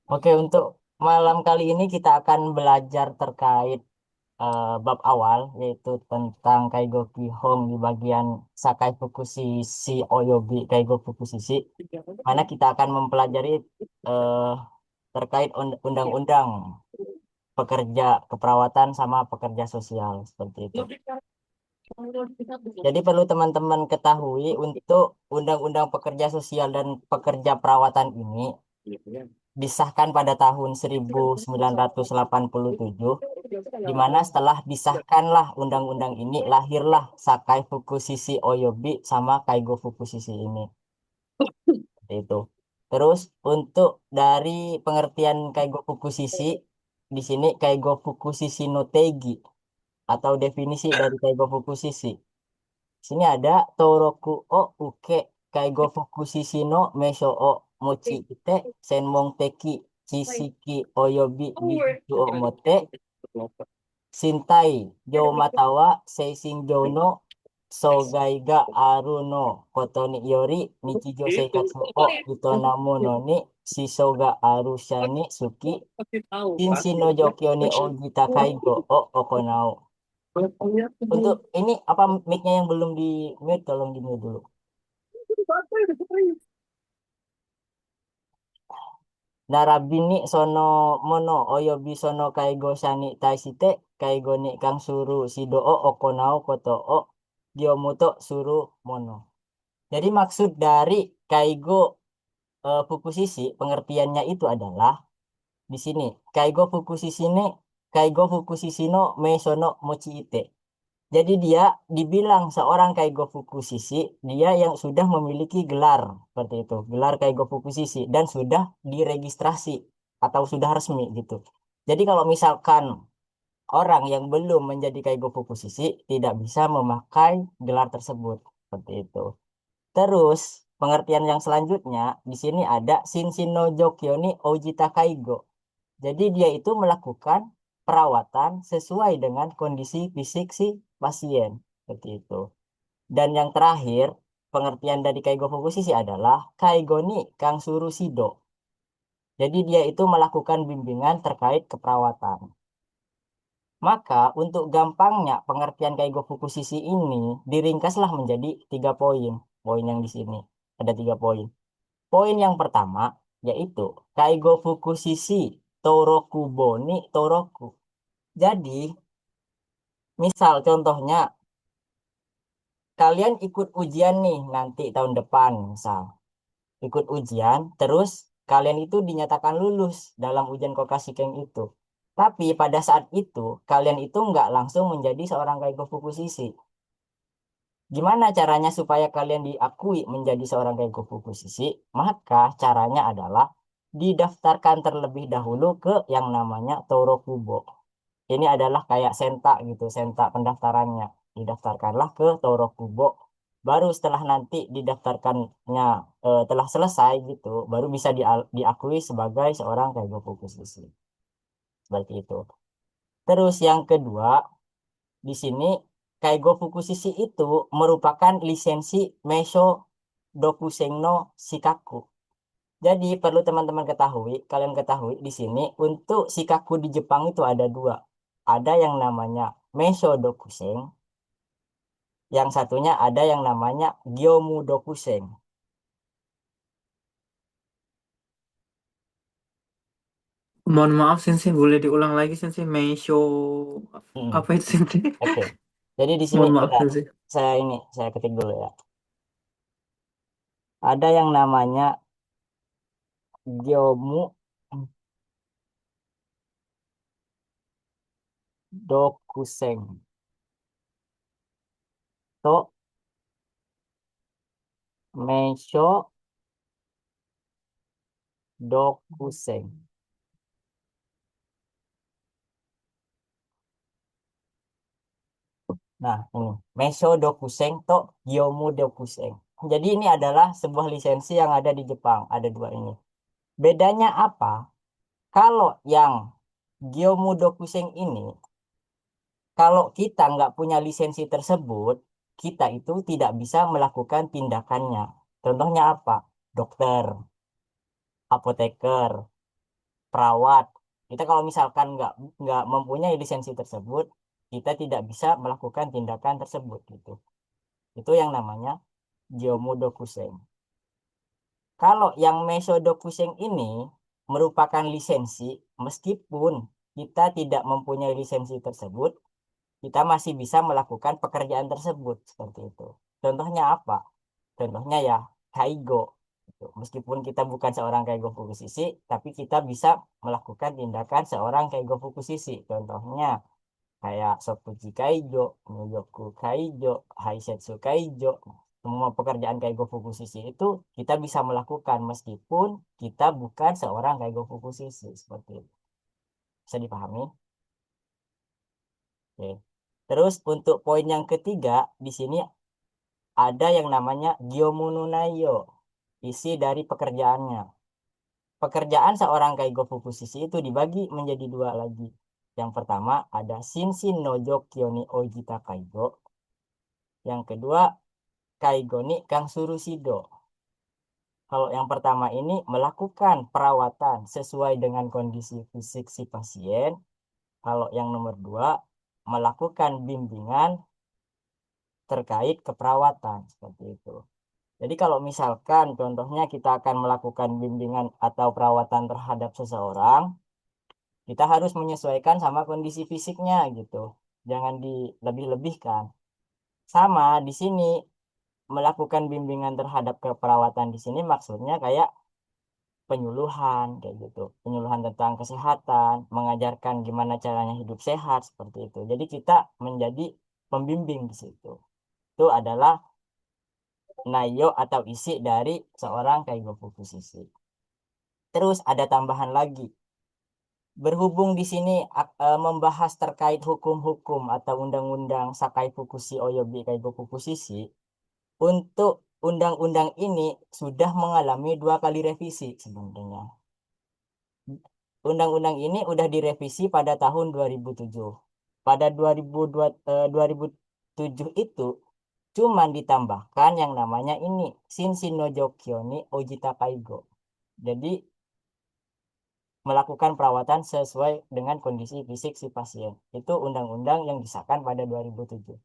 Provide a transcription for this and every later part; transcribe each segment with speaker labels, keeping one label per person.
Speaker 1: Oke, untuk malam kali ini kita akan belajar terkait bab awal, yaitu tentang Kaigo Kihong di bagian Sakai Fukushi si Oyobi Kaigo Fukushi, mana kita akan mempelajari eh, terkait undang-undang pekerja keperawatan sama pekerja sosial seperti itu. Jadi perlu teman-teman ketahui untuk undang-undang pekerja sosial dan pekerja perawatan ini disahkan pada tahun 1987, di mana setelah disahkanlah undang-undang ini, lahirlah Sakai Fukushiki Oyobi sama Kaigo Fukushiki ini. Seperti itu. Terus untuk dari pengertian Kaigo Fukushiki, di sini Kaigo Fukushiki no Teigi atau definisi dari Kaigo Fukushiki. Sini ada Toroku o uke Kaigo Fukushiki no Meisho o mochi ite senmon teki chisiki oyobi bijutsu o motte Shintai Gyou matawa Seishingyou no Sogai ga aru no koto ni yori Nichijou seikatsu o itonamu no ni Shishou ga aru sha ni suki Shinshin no jokyo ni ogita kaigo o okonao. Untuk ini apa mic-nya yang belum di mute, tolong di mute dulu. Narabini sono mono oyobi sono kaigo shani taishite kaigo ni kang suru shido o okonao koto o gyomuto suru mono. Jadi maksud dari kaigo fukushiki pengertiannya itu adalah di sini kaigo fukushiki ne kaigo fukushiki no meisono mochi ite. Jadi dia dibilang seorang Kaigo Fukushiki, dia yang sudah memiliki gelar seperti itu, gelar Kaigo Fukushiki dan sudah diregistrasi atau sudah resmi gitu. Jadi kalau misalkan orang yang belum menjadi Kaigo Fukushiki tidak bisa memakai gelar tersebut seperti itu. Terus pengertian yang selanjutnya di sini ada Shinshin no Jokyo ni Ojita Kaigo. Jadi dia itu melakukan perawatan sesuai dengan kondisi fisik si pasien seperti itu. Dan yang terakhir, pengertian dari Kaigo Fukushiki adalah Kaigo ni Kang Suru Shido. Jadi dia itu melakukan bimbingan terkait keperawatan. Maka untuk gampangnya pengertian Kaigo Fukushiki ini diringkaslah menjadi 3 poin. Poin yang di sini ada 3 poin. Poin yang pertama yaitu Kaigo Fukushiki Torokubo ni Toroku. Jadi, misal contohnya, kalian ikut ujian nih nanti tahun depan, misal. Ikut ujian, terus kalian itu dinyatakan lulus dalam ujian Kokashiken itu. Tapi pada saat itu, kalian itu nggak langsung menjadi seorang Kaigo Fukushiki. Gimana caranya supaya kalian diakui menjadi seorang Kaigo Fukushiki? Maka caranya adalah didaftarkan terlebih dahulu ke yang namanya Torokubo. Ini adalah kayak senta gitu, senta pendaftarannya. Didaftarkanlah ke Torokubo. Baru setelah nanti didaftarkannya telah selesai gitu, baru bisa diakui sebagai seorang Kaigo Fukushiki. Seperti itu. Terus yang kedua, di sini Kaigo Fukushiki itu merupakan lisensi Meisho Dokusen no Shikaku. Jadi perlu teman-teman ketahui, kalian ketahui di sini untuk Shikaku di Jepang itu ada dua. Ada yang namanya Meisho Dokusen, yang satunya ada yang namanya Gyomu Dokusen.
Speaker 2: Mohon maaf Sensei, boleh diulang lagi Sensei? Meisho
Speaker 1: Hmm,
Speaker 2: apa itu Sensei?
Speaker 1: Oke. Jadi di sini
Speaker 2: Mohon maaf
Speaker 1: ada
Speaker 2: Sensei.
Speaker 1: saya ketik dulu ya. Ada yang namanya Gyomu Dokusen. To Meisho Dokusen. Nah, ini Meisho Dokusen to Gyomu Dokusen. Jadi ini adalah sebuah lisensi yang ada di Jepang. Ada dua ini. Bedanya apa? Kalau yang Gyomu Dokusen ini, kalau kita nggak punya lisensi tersebut, kita itu tidak bisa melakukan tindakannya. Contohnya apa? Dokter. apoteker, perawat. Kita kalau misalkan nggak mempunyai lisensi tersebut, kita tidak bisa melakukan tindakan tersebut gitu. Itu yang namanya Geomudokuseng. Kalau yang Mesodokuseng ini merupakan lisensi, meskipun kita tidak mempunyai lisensi tersebut, kita masih bisa melakukan pekerjaan tersebut seperti itu. Contohnya apa? Contohnya ya kaigo. Gitu. Meskipun kita bukan seorang kaigo fukusisi, tapi kita bisa melakukan tindakan seorang kaigo fukusisi. Contohnya kayak Sokuchi Kaijo, Myoku Kaijo, Haisetsu Kaijo. Semua pekerjaan Kaigo Fukusisi itu kita bisa melakukan meskipun kita bukan seorang Kaigo Fukusisi seperti itu. Bisa dipahami? Oke. Terus untuk poin yang ketiga di sini ada yang namanya Gyomununayo, isi dari pekerjaannya. Pekerjaan seorang Kaigo Fukusisi itu dibagi menjadi dua lagi. Yang pertama ada Shinshin no Jokyo ni Ojita Kaigo. Yang kedua Kaigo ni Kangsuru Shido. Kalau yang pertama ini melakukan perawatan sesuai dengan kondisi fisik si pasien. Kalau yang nomor dua melakukan bimbingan terkait keperawatan seperti itu. Jadi kalau misalkan contohnya kita akan melakukan bimbingan atau perawatan terhadap seseorang, kita harus menyesuaikan sama kondisi fisiknya gitu. Jangan dilebih-lebihkan. Sama di sini melakukan bimbingan terhadap keperawatan di sini maksudnya kayak penyuluhan kayak gitu. Penyuluhan tentang kesehatan, mengajarkan gimana caranya hidup sehat seperti itu. Jadi kita menjadi pembimbing di situ. Itu adalah nayo atau isi dari seorang kaigo fukusisi. Terus ada tambahan lagi. Berhubung di sini membahas terkait hukum-hukum atau undang-undang Sakai Fukushi Oyobi Kaigo Fukushishi, untuk undang-undang ini sudah mengalami dua kali revisi sebenarnya. Undang-undang ini udah direvisi pada tahun 2007. Pada 2007 itu cuman ditambahkan yang namanya ini Shinshin no Jokyo ni Ojita Kaigo. Jadi melakukan perawatan sesuai dengan kondisi fisik si pasien. Itu undang-undang yang disahkan pada 2007.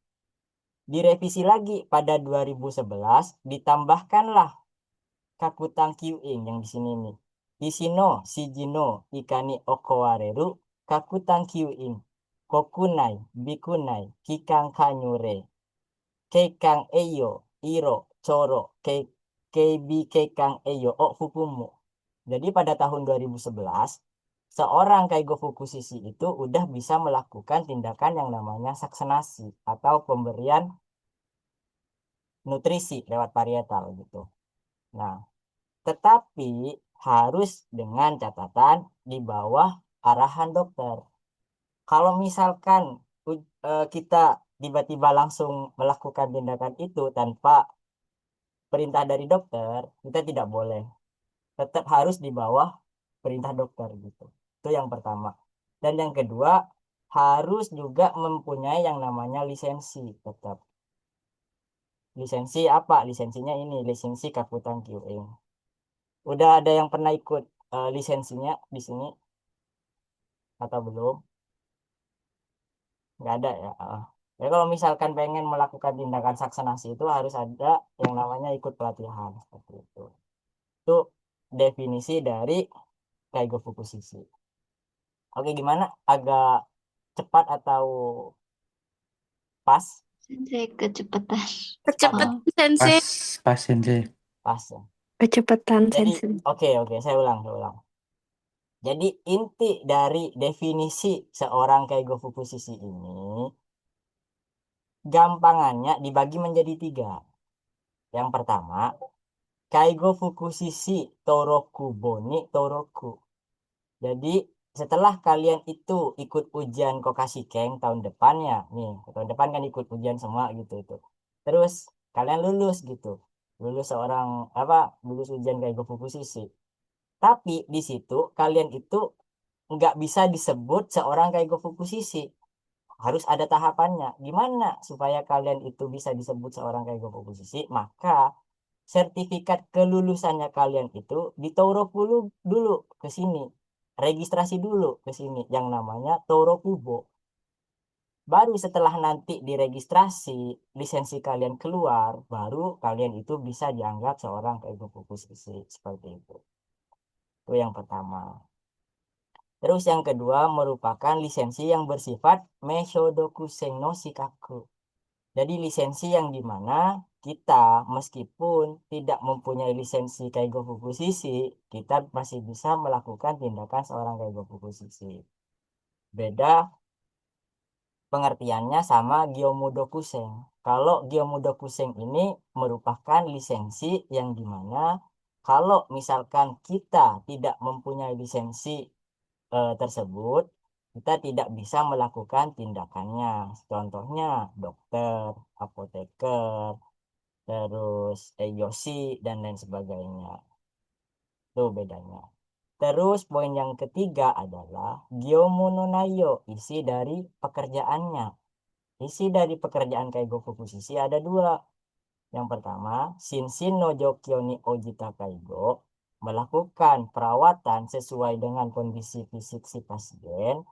Speaker 1: Direvisi lagi pada 2011, ditambahkanlah Kakutang Kyuing yang di sini nih. Ishino Shijino Ikani Okowareru Kakutang Kyuing. Kokunai, Bikunai, Kikang Kanyure, Keikang Eyo, Iro, Choro, Keibi Keikang Eyo, O Fukumu. Jadi pada tahun 2011, seorang Kaigo Fukushishi itu udah bisa melakukan tindakan yang namanya saksenasi atau pemberian nutrisi lewat parietal gitu. Nah, tetapi harus dengan catatan di bawah arahan dokter. Kalau misalkan kita tiba-tiba langsung melakukan tindakan itu tanpa perintah dari dokter, kita tidak boleh. Tetap harus di bawah perintah dokter gitu. Itu yang pertama. Dan yang kedua, harus juga mempunyai yang namanya lisensi tetap. Lisensi apa? Lisensinya ini, lisensi Kakutan QM. Udah ada yang pernah ikut lisensinya di sini atau belum? Nggak ada ya. Ya kalau misalkan pengen melakukan tindakan saksenasi itu harus ada yang namanya ikut pelatihan seperti itu. Itu definisi dari Kaigo Fukushishi. Oke, gimana? Agak cepat atau pas?
Speaker 3: Sensei kecepatan.
Speaker 1: Cepat ya?
Speaker 3: Oh,
Speaker 4: Kecepatan sensei.
Speaker 2: Pas sensei.
Speaker 1: Pas ya.
Speaker 4: Kecepatan
Speaker 1: Jadi,
Speaker 4: sensei.
Speaker 1: oke, saya ulang. Jadi inti dari definisi seorang Kaigo Fukushishi ini, gampangannya dibagi menjadi tiga. Yang pertama, Kaigo Fukushishi Toroku Boni Toroku. Jadi setelah kalian itu ikut ujian Kokashikeng tahun depannya, nih tahun depan kan ikut ujian semua gitu itu. Terus kalian lulus gitu, lulus seorang apa, lulus ujian Kaigo Fukushishi. Tapi di situ kalian itu nggak bisa disebut seorang Kaigo Fukushishi. Harus ada tahapannya. Gimana supaya kalian itu bisa disebut seorang Kaigo Fukushishi? Maka sertifikat kelulusannya kalian itu ditaruh dulu ke sini. Registrasi dulu ke sini yang namanya Torokubo. Baru setelah nanti diregistrasi, lisensi kalian keluar, baru kalian itu bisa dianggap seorang kaigo fukusisi seperti itu. Itu yang pertama. Terus yang kedua merupakan lisensi yang bersifat Meishodokusen no Shikaku. Jadi lisensi yang dimana kita meskipun tidak mempunyai lisensi kaigo fukusisi, kita masih bisa melakukan tindakan seorang kaigo fukusisi. Beda pengertiannya sama Gyomudokuseng. Kalau Gyomudokuseng ini merupakan lisensi yang dimana kalau misalkan kita tidak mempunyai lisensi tersebut, kita tidak bisa melakukan tindakannya. Contohnya dokter, apoteker, terus yosi, dan lain sebagainya. Itu bedanya. Terus poin yang ketiga adalah Gyomu no Nayo, isi dari pekerjaannya. Isi dari pekerjaan Kaigo Fukushishi ada dua. Yang pertama, Shinshin no Jokyo ni Ojita Kaigo, melakukan perawatan sesuai dengan kondisi fisik si pasien.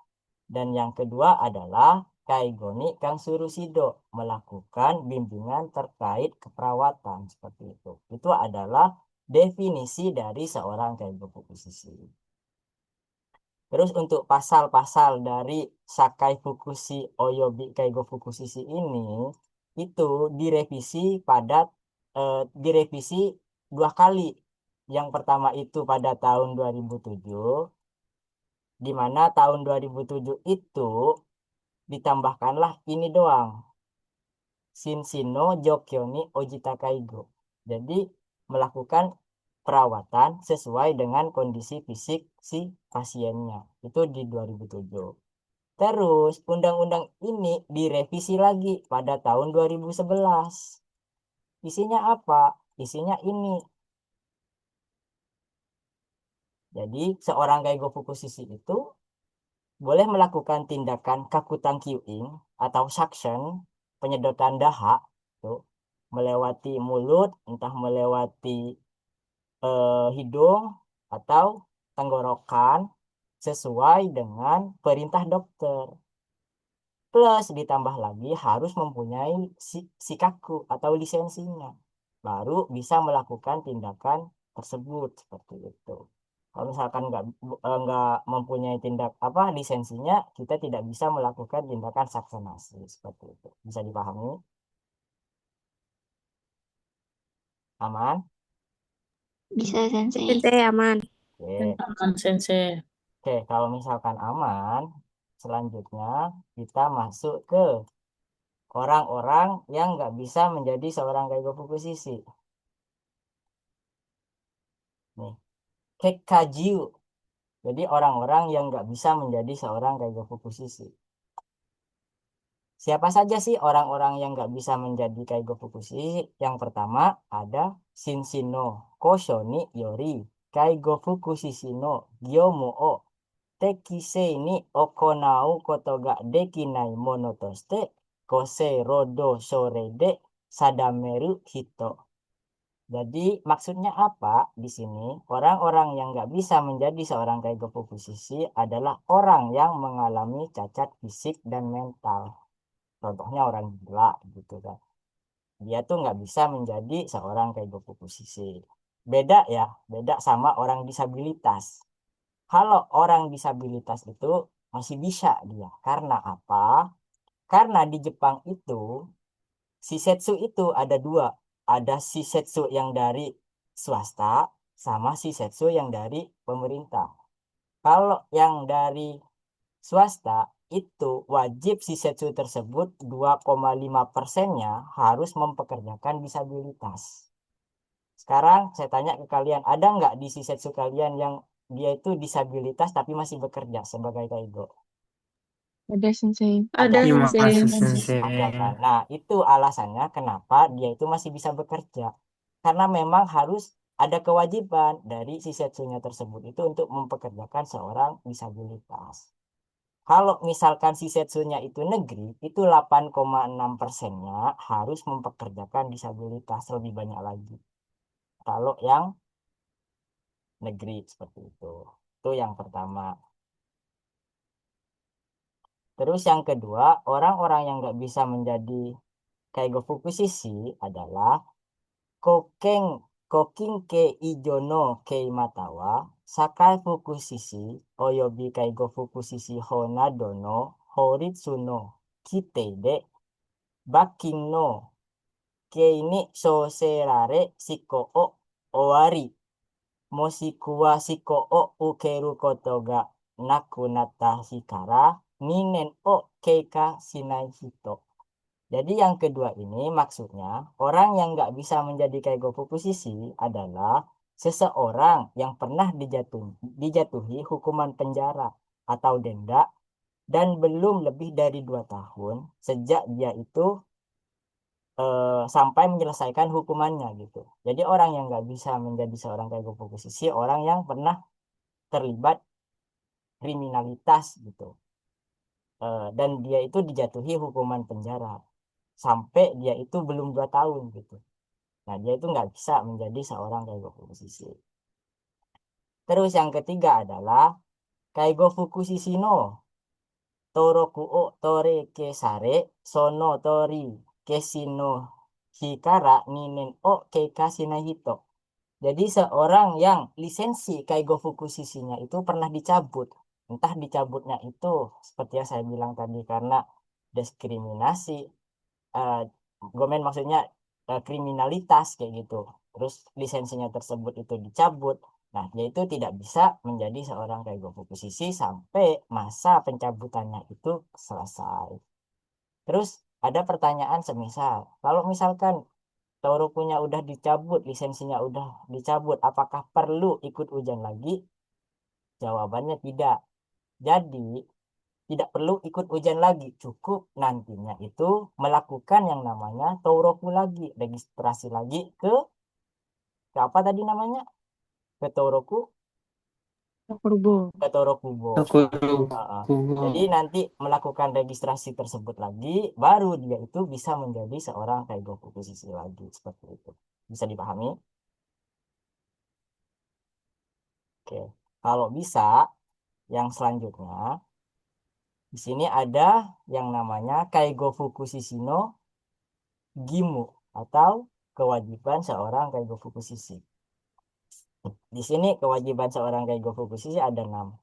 Speaker 1: Dan yang kedua adalah Kaigo ni Kang Surusido, melakukan bimbingan terkait keperawatan seperti itu. Itu adalah definisi dari seorang Kaigo Fukushishi. Terus untuk pasal-pasal dari Sakai Fukushi Oyobi Kaigo Fukushishi ini itu direvisi dua kali. Yang pertama itu pada tahun 2007, di mana tahun 2007 itu ditambahkanlah ini doang, Shinshino Jokyo ni Ojita Kaigo. Jadi melakukan perawatan sesuai dengan kondisi fisik si pasiennya. Itu di 2007. Terus undang-undang ini direvisi lagi pada tahun 2011. Isinya apa? Isinya ini. Jadi seorang Kaigo Fukushishi itu boleh melakukan tindakan kakutang kyuing atau suction, penyedotan dahak, tuh, melewati mulut, entah melewati hidung atau tenggorokan sesuai dengan perintah dokter. Plus ditambah lagi harus mempunyai sikaku atau lisensinya. Baru bisa melakukan tindakan tersebut seperti itu. Kalau misalkan nggak mempunyai tindak apa lisensinya, kita tidak bisa melakukan tindakan saksenasi seperti itu. Bisa dipahami? Aman?
Speaker 3: Bisa Sensei.
Speaker 4: Sensei aman.
Speaker 1: Oke.
Speaker 2: Aman sensei.
Speaker 1: Oke, kalau misalkan aman, selanjutnya kita masuk ke orang-orang yang nggak bisa menjadi seorang kaigo fukushishi. Nih, Kekkajiu. Jadi orang-orang yang nggak bisa menjadi seorang kaigo fukushishi. Siapa saja sih orang-orang yang nggak bisa menjadi kaigo fukushishi? Yang pertama ada Shinshino Kosho ni Yori Kaigo fukushishi no Gyomu o Tekisei ni Okonau koto ga dekinai mono toshite Kosei rodo sore de Sadameru hito. Jadi maksudnya apa di sini? Orang-orang yang nggak bisa menjadi seorang kaigo fukushishi adalah orang yang mengalami cacat fisik dan mental. Contohnya orang gila gitu kan. Dia tuh nggak bisa menjadi seorang kaigo fukushishi. Beda ya, beda sama orang disabilitas. Kalau orang disabilitas itu masih bisa dia. Karena apa? Karena di Jepang itu Shisetsu itu ada dua. Ada Shisetsu yang dari swasta sama Shisetsu yang dari pemerintah. Kalau yang dari swasta itu wajib Shisetsu tersebut 2,5%-nya harus mempekerjakan disabilitas. Sekarang saya tanya ke kalian, ada nggak di Shisetsu kalian yang dia itu disabilitas tapi masih bekerja sebagai kaigo?
Speaker 3: Ada Sensei.
Speaker 4: Ada
Speaker 1: Ada.
Speaker 2: Terima
Speaker 4: Sensei.
Speaker 2: kasih sensei.
Speaker 1: Ada kan? Nah, itu alasannya kenapa dia itu masih bisa bekerja. Karena memang harus ada kewajiban dari si setsunya tersebut itu untuk mempekerjakan seorang disabilitas. Kalau misalkan si setsunya itu negeri, itu 8,6%-nya harus mempekerjakan disabilitas lebih banyak lagi. kalau yang negeri seperti itu. Itu yang pertama. Terus yang kedua, orang-orang yang nggak bisa menjadi Kaigo Fukushiki adalah Kokeng Koking ke Ijono Kei Matawa Sakai Fukushiki Oyobi Kaigo Fukushiki Honado no Horitsu no Kite de Baking no Kei ni Soserare Shiko o Owari Moshku wa Shiko o Ukeru koto ga nakunatta hikara Ninen o Keika shinai hito. Jadi yang kedua ini maksudnya orang yang nggak bisa menjadi Kaigo Fukushiki adalah seseorang yang pernah dijatuhi hukuman penjara atau denda dan belum lebih dari 2 tahun sejak dia itu sampai menyelesaikan hukumannya gitu. Jadi orang yang nggak bisa menjadi seorang Kaigo Fukushiki orang yang pernah terlibat kriminalitas gitu. Dan dia itu dijatuhi hukuman penjara sampai dia itu belum 2 tahun gitu. Nah, dia itu nggak bisa menjadi seorang Kaigo Fukushiki. Terus yang ketiga adalah Kaigo Fukushiki no Toroku o Tore Kesare Sono Tori Kesino Hikara Ninen o Keika Shinahito. Jadi seorang yang lisensi Kaigo Fukushiki-nya itu pernah dicabut. Entah dicabutnya itu seperti yang saya bilang tadi karena diskriminasi, eh, gomen maksudnya kriminalitas kayak gitu. Terus lisensinya tersebut itu dicabut. Nah, dia itu tidak bisa menjadi seorang Kaigo Fukushiki sampai masa pencabutannya itu selesai. Terus ada pertanyaan semisal, kalau misalkan Torokunya udah dicabut, lisensinya udah dicabut, apakah perlu ikut ujian lagi? Jawabannya tidak. Jadi, tidak perlu ikut ujian lagi, cukup nantinya itu melakukan yang namanya Toroku lagi, registrasi lagi ke apa tadi namanya? Ke Toroku,
Speaker 3: Kurbo.
Speaker 1: ke Torokubo. Ah.
Speaker 2: Kubo.
Speaker 1: Jadi nanti melakukan registrasi tersebut lagi, baru dia itu bisa menjadi seorang Kaigo Fukushiki lagi seperti itu. Bisa dipahami? Oke. Kalau bisa, yang selanjutnya di sini ada yang namanya Kaigo Fukushiki no Gimu atau kewajiban seorang Kaigo Fukushiki. Di sini kewajiban seorang Kaigo Fukushiki ada 6.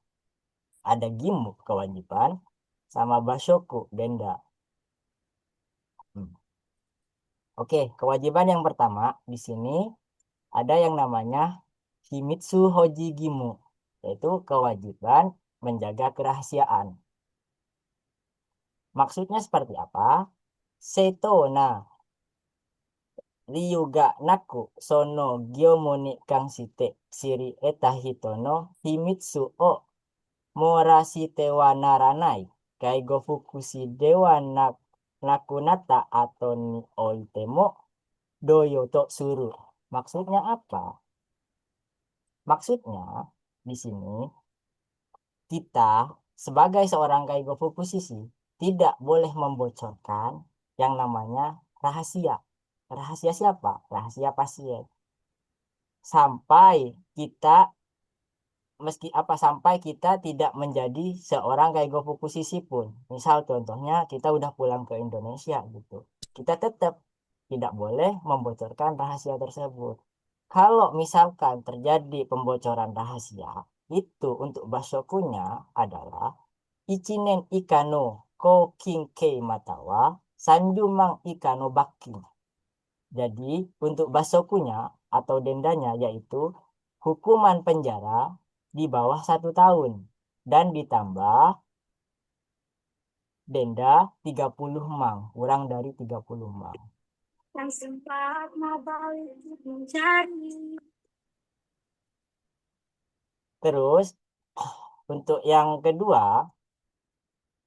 Speaker 1: Ada Gimu kewajiban sama Bashoku denda. Oke, kewajiban yang pertama di sini ada yang namanya Himitsu Hoji Gimu, yaitu kewajiban menjaga kerahasiaan. Maksudnya seperti apa? Seto na Ryuga naku sono gyomu ni kansite shiri eta hito no himitsu o morashite wa naranai kaigo fukushi de wa nakunata ato ni oite mo doyo to suru. Maksudnya apa? Maksudnya di sini kita sebagai seorang Kaigo Fukushiki tidak boleh membocorkan yang namanya rahasia. Rahasia siapa? Rahasia pasien. Sampai kita sampai kita tidak menjadi seorang Kaigo Fukushiki pun. Misal contohnya kita udah pulang ke Indonesia gitu. Kita tetap tidak boleh membocorkan rahasia tersebut. Kalau misalkan terjadi pembocoran rahasia, itu untuk bashokunya adalah Ichinen Ikano Koking Kei Matawa Sanjumang Ikano Baking. Jadi untuk basokunya atau dendanya yaitu hukuman penjara di bawah 1 tahun dan ditambah denda 30 mang, kurang dari 30 mang.
Speaker 3: Yang sempat mau balik mencari.
Speaker 1: Terus untuk yang kedua,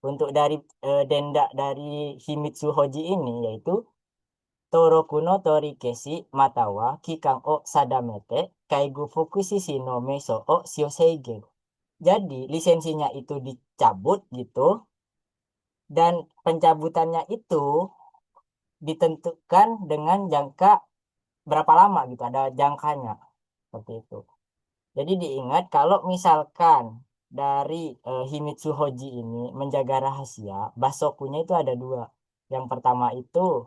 Speaker 1: untuk dari denda dari Himitsu Hoji ini yaitu Torokuno Torikeshi Matawa Kikang o Sadamete Kaigu Fukushiki no Meso o Shioseigen. Jadi lisensinya itu dicabut gitu dan pencabutannya itu ditentukan dengan jangka berapa lama gitu, ada jangkanya seperti itu. Jadi diingat kalau misalkan dari Himitsu Hoji ini menjaga rahasia, basokunya itu ada dua. Yang pertama itu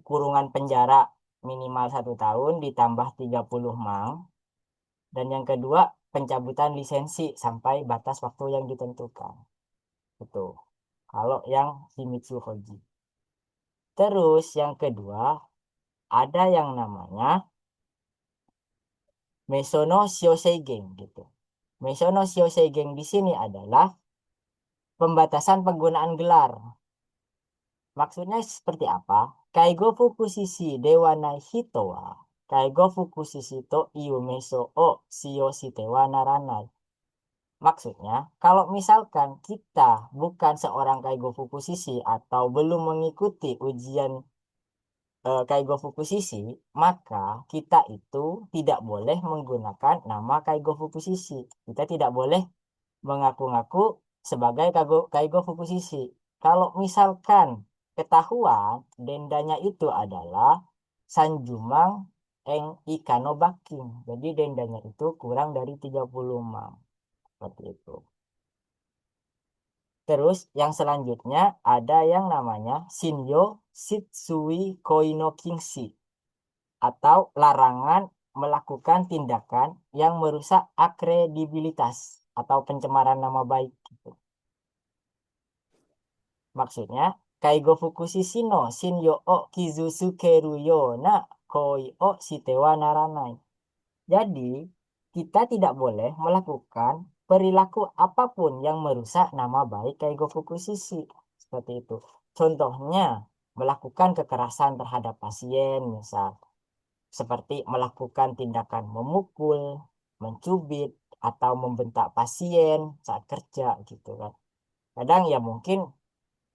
Speaker 1: kurungan penjara minimal 1 tahun ditambah 30 mang. Dan yang kedua pencabutan lisensi sampai batas waktu yang ditentukan. Itu kalau yang Himitsu Hoji. Terus yang kedua ada yang namanya Mesono Shioseigen gitu. Mesono Shioseigen di sini adalah pembatasan penggunaan gelar. Maksudnya seperti apa? Kaigo fukushisi dewa nai hito wa kaigo fukushishi to iu meso o shioshite wa naranai. Maksudnya, kalau misalkan kita bukan seorang kaigo fukushishi atau belum mengikuti ujian kaigo fukushishi, maka kita itu tidak boleh menggunakan nama kaigo fukushishi. Kita tidak boleh mengaku-ngaku sebagai kaigo fukushishi. Kalau misalkan ketahuan dendanya itu adalah sanjumang eng ikano baking. Jadi dendanya itu kurang dari 30 mam. Seperti itu. Terus yang selanjutnya ada yang namanya Shinyo Shitsui Koino Kingshi atau larangan melakukan tindakan yang merusak akredibilitas atau pencemaran nama baik gitu. Maksudnya Kaigo fukushi no Shinyo o kizusukeru yo na koi o shite wa naranai. Jadi, kita tidak boleh melakukan perilaku apapun yang merusak nama baik Kaigo Fukushishi. Seperti itu. Contohnya, melakukan kekerasan terhadap pasien, misal. Seperti melakukan tindakan memukul, mencubit, atau membentak pasien saat kerja, gitu kan. Kadang ya mungkin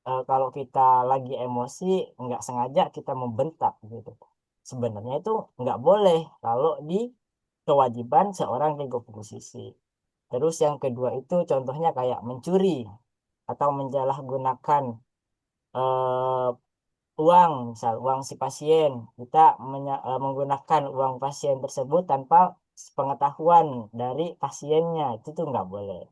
Speaker 1: kalau kita lagi emosi, nggak sengaja kita membentak, gitu. Sebenarnya itu nggak boleh kalau di kewajiban seorang Keigo Fukushishi. Terus yang kedua itu contohnya kayak mencuri atau mensalahgunakan eh, uang, misal uang si pasien. Kita menggunakan uang pasien tersebut tanpa pengetahuan dari pasiennya, itu tuh nggak boleh.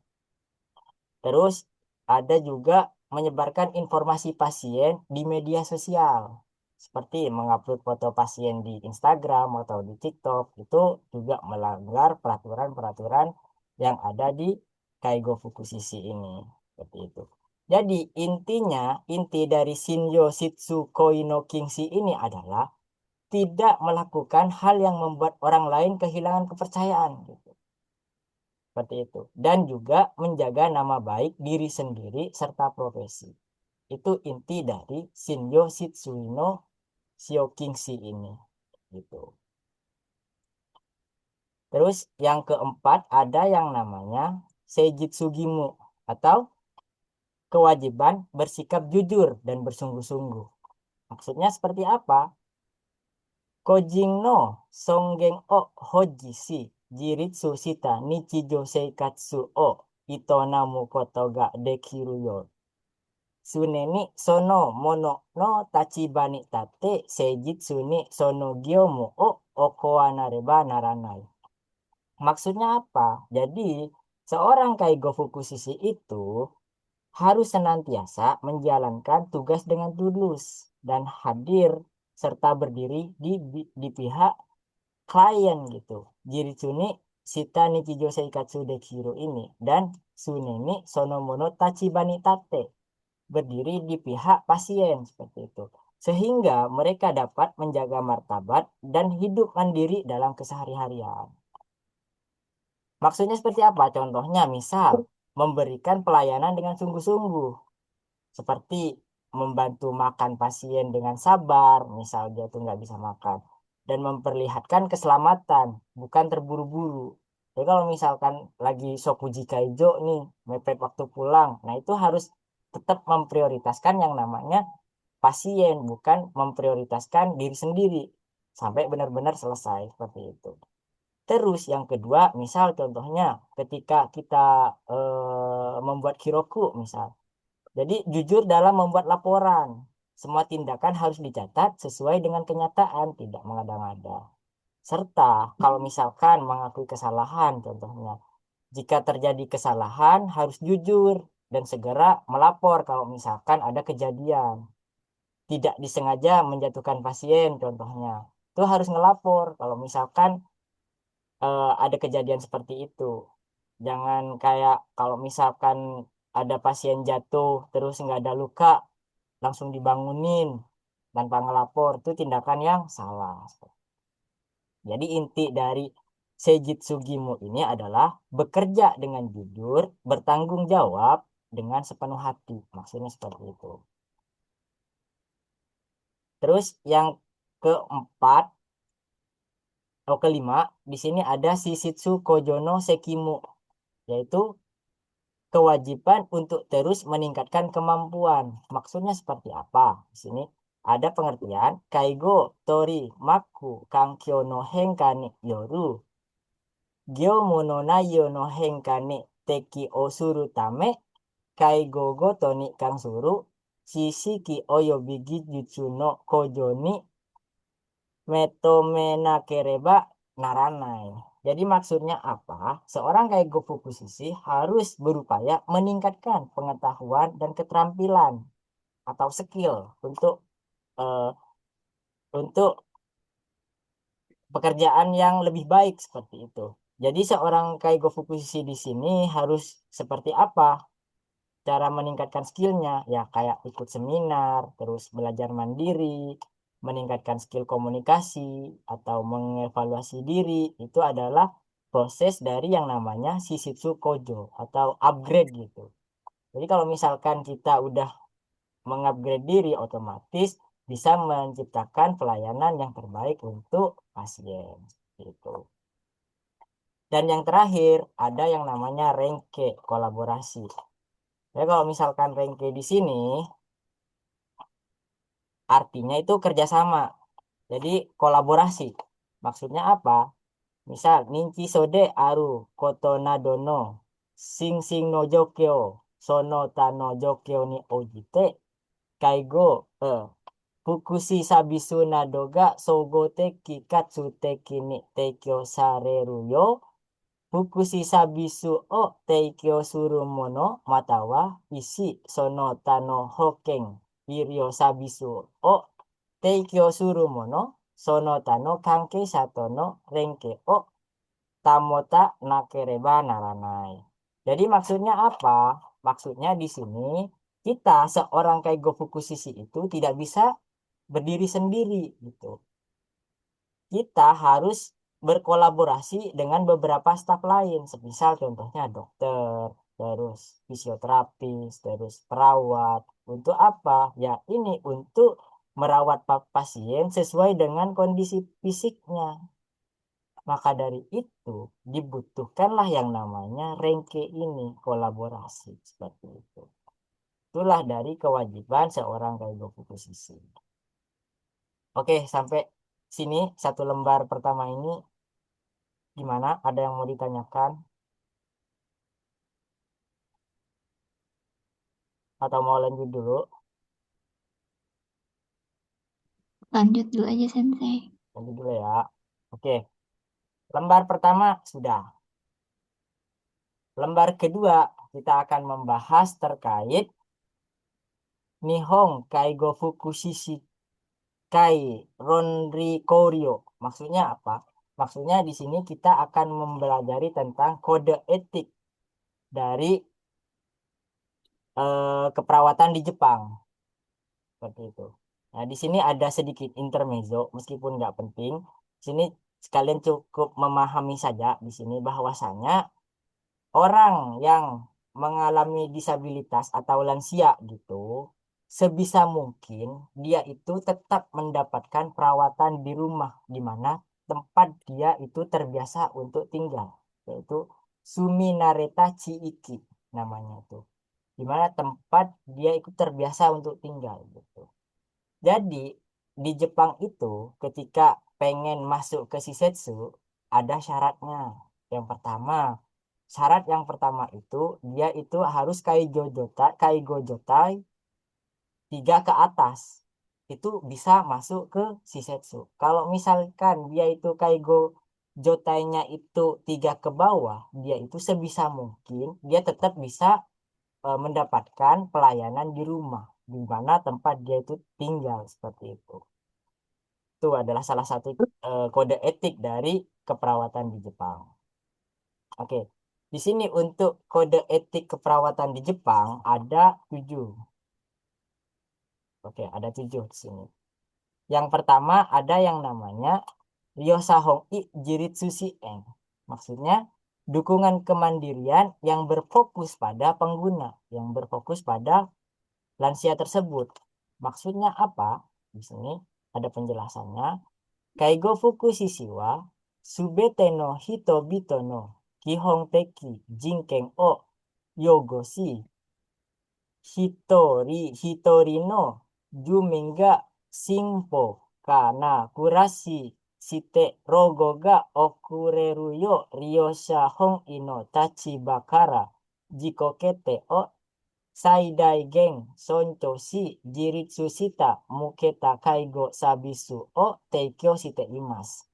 Speaker 1: Terus ada juga menyebarkan informasi pasien di media sosial. Seperti mengupload foto pasien di Instagram atau di TikTok. Itu juga melanggar peraturan-peraturan yang ada di Kaigo Fukushishi ini. Seperti itu. Jadi inti dari Shinyo Shitsu Koi no Kingshi ini adalah tidak melakukan hal yang membuat orang lain kehilangan kepercayaan. Gitu. Seperti itu. Dan juga menjaga nama baik diri sendiri serta profesi. Itu inti dari Shinyo Shitsui no Shiokingshi ini. Gitu. Terus yang keempat ada yang namanya Seijitsugimu atau kewajiban bersikap jujur dan bersungguh-sungguh. Maksudnya seperti apa? Kojing no songen o hojishi jiritsu shita nichijou seikatsu o itonamu koto ga dekiru yo. Suneni sono mono no tachiba ni tate seijitsu ni sono gyomu o okowa nareba naranai. Maksudnya apa? Jadi, seorang Kaigo Fukushishi itu harus senantiasa menjalankan tugas dengan tulus dan hadir serta berdiri di pihak klien gitu. Jiritsuni Shita Nichijo Seikatsu Dekiru ini dan Suneni Sonomono Tachibani Tate berdiri di pihak pasien seperti itu. Sehingga mereka dapat menjaga martabat dan hidup mandiri dalam kesehari-harian. Maksudnya seperti apa? Contohnya misal memberikan pelayanan dengan sungguh-sungguh. Seperti membantu makan pasien dengan sabar, misal dia tuh nggak bisa makan. Dan memperlihatkan keselamatan, bukan terburu-buru. Jadi kalau misalkan lagi Shokuji Kaijo nih, mepet waktu pulang, nah itu harus tetap memprioritaskan yang namanya pasien, bukan memprioritaskan diri sendiri. Sampai benar-benar selesai, seperti itu. Terus yang kedua, misal contohnya ketika kita membuat kiroku misal. Jadi jujur dalam membuat laporan. Semua tindakan harus dicatat sesuai dengan kenyataan, tidak mengada-ngada. Serta kalau misalkan mengakui kesalahan, contohnya, jika terjadi kesalahan harus jujur dan segera melapor kalau misalkan ada kejadian. Tidak disengaja menjatuhkan pasien, contohnya. Itu harus ngelapor kalau misalkan ada kejadian seperti itu. Jangan kayak kalau misalkan ada pasien jatuh terus nggak ada luka, langsung dibangunin tanpa ngelapor. Itu tindakan yang salah. Jadi inti dari Seijitsu Gimo ini adalah bekerja dengan jujur, bertanggung jawab dengan sepenuh hati. Maksudnya seperti itu. Terus yang keempat atau kelima, di sini ada Shishitsu Kojono Sekimu, yaitu kewajiban untuk terus meningkatkan kemampuan. Maksudnya seperti apa? Di sini ada pengertian kaigo tori maku kankyo no henka ni yoru gyoumu no naiyo no henka ni teki o suru tame kaigo goto ni kansuru shishiki oyobi gijutsu no kojo ni metome nakereba naranai. Jadi maksudnya apa? Seorang kaigo fukushiki harus berupaya meningkatkan pengetahuan dan keterampilan atau skill eh, untuk pekerjaan yang lebih baik seperti itu. Jadi seorang kaigo fukushiki di sini harus seperti apa? Cara meningkatkan skillnya ya kayak ikut seminar, terus belajar mandiri, meningkatkan skill komunikasi atau mengevaluasi diri. Itu adalah proses dari yang namanya Shishitsu Kojo atau upgrade gitu. Jadi kalau misalkan kita udah mengupgrade diri, otomatis bisa menciptakan pelayanan yang terbaik untuk pasien gitu. Dan yang terakhir ada yang namanya Renke kolaborasi. Ya, kalau misalkan Renke di sini artinya itu kerjasama. Jadi kolaborasi. Maksudnya apa? Misal Ninchi Sode Aru Koto Nadono Sing Sing no Jokyo Sono Tano Jokyo ni Ojite Kaigo Fukushi Sabisu Nadoga Sogo Teki Katsu Teki ni Teikyo Sareru yo Fukushi Sabisu o Teikyo Suru Mono Matawa Isi Sono Tano Hoken Iryo Sabisu o Teikyo Suru Mono Sono Tano Kanke Satono Renke o Tamota Nakereba Naranai. Jadi maksudnya apa? Maksudnya di sini kita seorang Kaigo Fukushiki itu tidak bisa berdiri sendiri gitu. Kita harus berkolaborasi dengan beberapa staf lain, semisal contohnya dokter, terus fisioterapis, terus perawat. Untuk apa? Ya ini untuk merawat pasien sesuai dengan kondisi fisiknya. Maka dari itu dibutuhkanlah yang namanya Renke ini, kolaborasi seperti itu. Itulah dari kewajiban seorang Kaigo Fukushiki. Oke, sampai sini satu lembar pertama ini gimana? Ada yang mau ditanyakan atau mau lanjut dulu?
Speaker 3: Lanjut dulu aja, Sensei.
Speaker 1: Lanjut dulu ya. Oke, lembar pertama sudah. Lembar kedua kita akan membahas terkait Nihon Kaigo Fukushiki Kai Ronri Koryo. Maksudnya apa? Maksudnya di sini kita akan mempelajari tentang kode etik dari keperawatan di Jepang. Seperti itu. Nah, di sini ada sedikit intermezzo, meskipun nggak penting. Di sini sekalian cukup memahami saja di sini bahwasanya orang yang mengalami disabilitas atau lansia gitu, sebisa mungkin dia itu tetap mendapatkan perawatan di rumah, di mana tempat dia itu terbiasa untuk tinggal, yaitu Suminareta Chiiki namanya itu, di mana tempat dia itu terbiasa untuk tinggal gitu. Jadi di Jepang itu ketika pengen masuk ke Shisetsu ada syaratnya. Yang pertama, syarat yang pertama itu dia itu harus Kaigo Jotai 3 ke atas. itu bisa masuk ke shisetsu. Kalau misalkan dia itu kaigo jotainya itu 3 ke bawah, dia itu sebisa mungkin dia tetap bisa mendapatkan pelayanan di rumah, di mana tempat dia itu tinggal seperti itu. Itu adalah salah satu kode etik dari keperawatan di Jepang. Oke, di sini untuk kode etik keperawatan di Jepang ada 7. Oke, ada 7 di sini. Yang pertama ada yang namanya Ryosahong-i Jiritsu Shien. Maksudnya dukungan kemandirian yang berfokus pada pengguna, yang berfokus pada lansia tersebut. Maksudnya apa? Di sini ada penjelasannya. Kaigo fukushishi wa subete no hitobito no kihon teki jinken o yogoshi hitori no jumin ga shinpo kana kurashi shite rogo ga okureru yo ryosha hon'i no tachiba kara jikokete o Saidaigen soncho shi jiritsu shita muketa kaigo sabisu o teikyo shite imasu.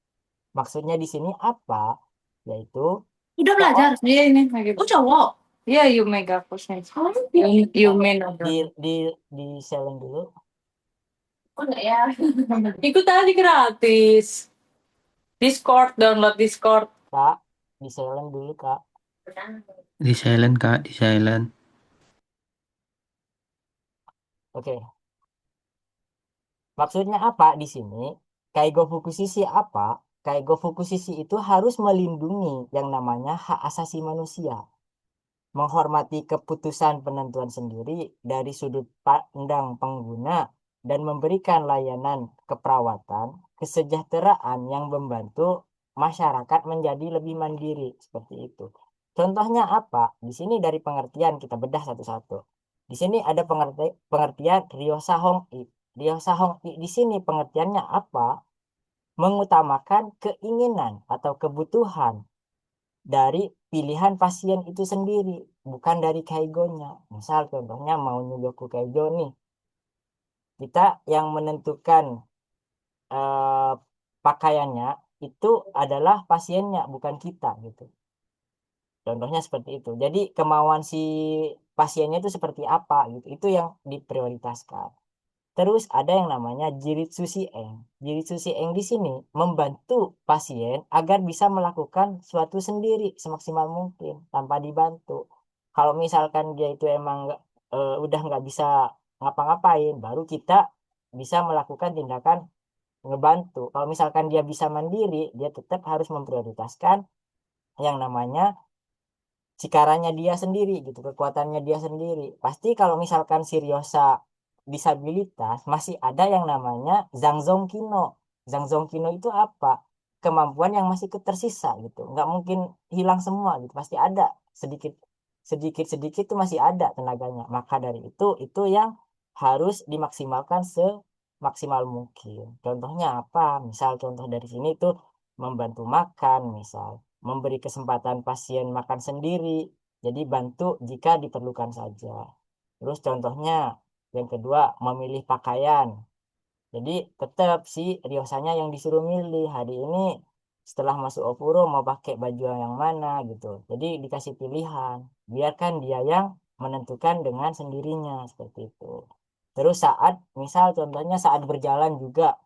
Speaker 1: Maksudnya di sini apa? Yaitu
Speaker 4: Udah belajar dia ini lagi. Oh cowok. Iya Yume Gakusnya. Yume no.
Speaker 1: di silent dulu,
Speaker 4: Oh enggak ya. Ikut aja gratis. Discord, download Discord.
Speaker 1: Kak. Di silent dulu, Kak.
Speaker 2: Di silent Kak, di silent.
Speaker 1: Oke. Maksudnya apa di sini? Kaigo Fukushishi apa? Kaigo Fukushishi itu harus melindungi yang namanya hak asasi manusia, menghormati keputusan penentuan sendiri dari sudut pandang pengguna, dan memberikan layanan keperawatan kesejahteraan yang membantu masyarakat menjadi lebih mandiri seperti itu. Contohnya apa? Di sini dari pengertian kita bedah satu-satu. Di sini ada pengertian Ryosahong-i. Ryosahong-i di sini pengertiannya apa? Mengutamakan keinginan atau kebutuhan dari pilihan pasien itu sendiri, bukan dari kaigonya. Misal contohnya mau Nyugoku Kaigo nih, kita yang menentukan eh, pakaiannya itu adalah pasiennya, bukan kita gitu. Contohnya seperti itu. Jadi kemauan si pasiennya itu seperti apa gitu, itu yang diprioritaskan. Terus ada yang namanya Jiritsu Shieng. Jiritsu Shieng di sini membantu pasien agar bisa melakukan suatu sendiri semaksimal mungkin tanpa dibantu. Kalau misalkan dia itu emang udah nggak bisa ngapa-ngapain, baru kita bisa melakukan tindakan ngebantu. Kalau misalkan dia bisa mandiri, dia tetap harus memprioritaskan yang namanya cikaranya dia sendiri gitu, kekuatannya dia sendiri. Pasti kalau misalkan si Ryosa disabilitas, masih ada yang namanya Zangzong Kino. Zangzong Kino itu apa? Kemampuan yang masih tersisa gitu. Nggak mungkin hilang semua gitu. Pasti ada sedikit sedikit sedikit tuh masih ada tenaganya. Maka dari itu yang harus dimaksimalkan semaksimal mungkin. Contohnya apa? Misal contoh dari sini itu membantu makan, misal memberi kesempatan pasien makan sendiri. Jadi bantu jika diperlukan saja. Terus contohnya yang kedua, memilih pakaian. Jadi tetap si Riosanya yang disuruh milih hari ini setelah masuk Opuro mau pakai baju yang mana gitu. Jadi dikasih pilihan. Biarkan dia yang menentukan dengan sendirinya seperti itu. Terus saat misal contohnya saat berjalan juga,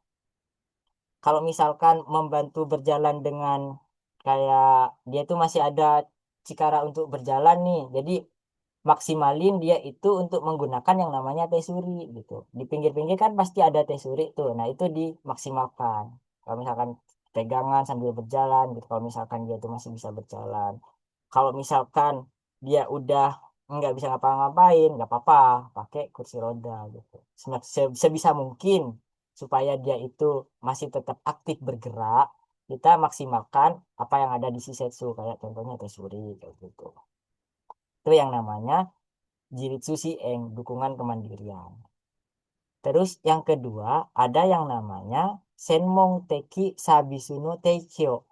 Speaker 1: kalau misalkan membantu berjalan dengan kayak dia tuh masih ada cikara untuk berjalan nih. Jadi maksimalin dia itu untuk menggunakan yang namanya tesuri gitu. Di pinggir-pinggir kan pasti ada tesuri tuh. Nah, itu dimaksimalkan. Kalau misalkan pegangan sambil berjalan gitu. Kalau misalkan dia itu masih bisa berjalan. Kalau misalkan dia udah nggak bisa ngapa-ngapain, nggak apa-apa, pakai kursi roda gitu. Sebisa mungkin supaya dia itu masih tetap aktif bergerak, kita maksimalkan apa yang ada di Shisetsu kayak contohnya tesuri kayak gitu. Itu yang namanya Jiritsu Shieng, dukungan kemandirian. Terus yang kedua, ada yang namanya Senmong Teki Sabisuno Teikyo,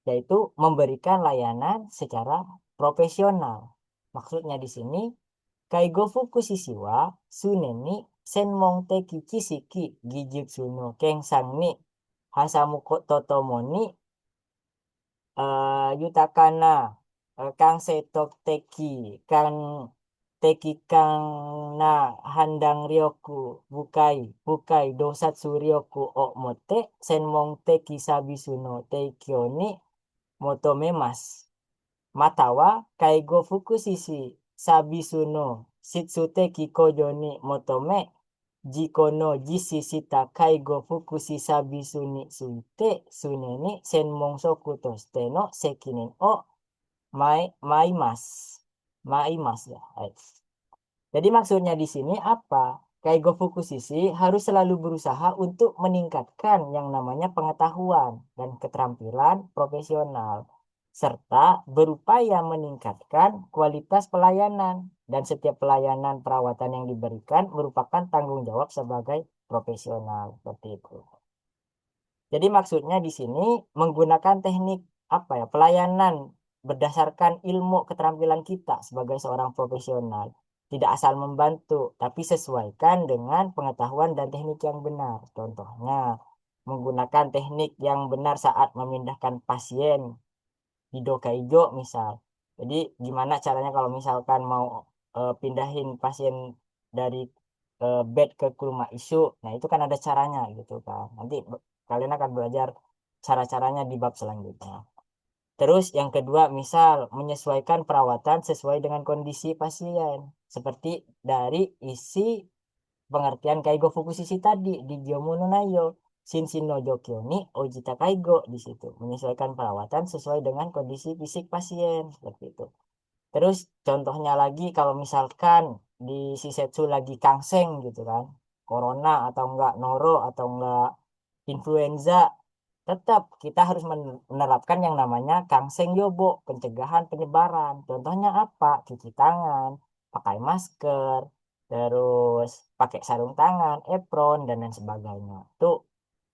Speaker 1: yaitu memberikan layanan secara profesional. Maksudnya di sini, Kaigo Fukushishi wa Suneni senmong teki kisiki gijutsu no kengsang ni hasamu totomo ni yutakana kang setok teki kang na handang ryoku bukai dosatsu ryoku o mote senmong teki sabisu no teikyo ni motomemas matawa kaigo fukusishi sabisu no shitsuteki kojo ni motome jiko no jishi shita kaigo fukushi sabisu ni suite sune ni senmong soku toshite no sekinin o maimas ya. Jadi maksudnya di sini apa? Kaigo fukusishi harus selalu berusaha untuk meningkatkan yang namanya pengetahuan dan keterampilan profesional serta berupaya meningkatkan kualitas pelayanan dan setiap pelayanan perawatan yang diberikan merupakan tanggung jawab sebagai profesional seperti itu. Jadi maksudnya di sini menggunakan teknik apa ya? Pelayanan berdasarkan ilmu keterampilan kita sebagai seorang profesional. Tidak asal membantu, tapi sesuaikan dengan pengetahuan dan teknik yang benar. Contohnya, menggunakan teknik yang benar saat memindahkan pasien Hido Kaijo misal. Jadi gimana caranya kalau misalkan mau pindahin pasien dari bed ke rumah isu. Nah, itu kan ada caranya gitu kan. Nanti kalian akan belajar cara-caranya di bab selanjutnya. Terus yang kedua, misal menyesuaikan perawatan sesuai dengan kondisi pasien. Seperti dari isi pengertian Kaigo Fukushiki tadi di Gyomu no Nayo. Shinshin no Jokyo ni Ojita Kaigo di situ. Menyesuaikan perawatan sesuai dengan kondisi fisik pasien. Seperti itu. Terus contohnya lagi kalau misalkan di Shisetsu lagi kangseng gitu kan. Corona atau enggak noro atau enggak influenza. Tetap kita harus menerapkan yang namanya kangseng yobo, pencegahan penyebaran. Contohnya apa? Cuci tangan, pakai masker, terus pakai sarung tangan, apron, dan lain sebagainya. Itu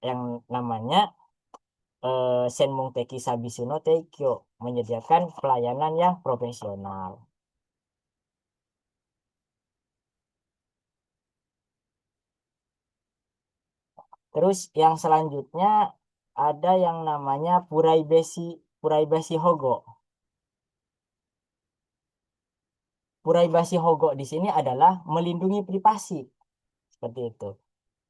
Speaker 1: yang namanya Senmong Teki Sabisu no Teikyo, menyediakan pelayanan yang profesional. Terus yang selanjutnya ada yang namanya Puraibashi Hogo. Puraibashi Hogo di sini adalah melindungi privasi. Seperti itu.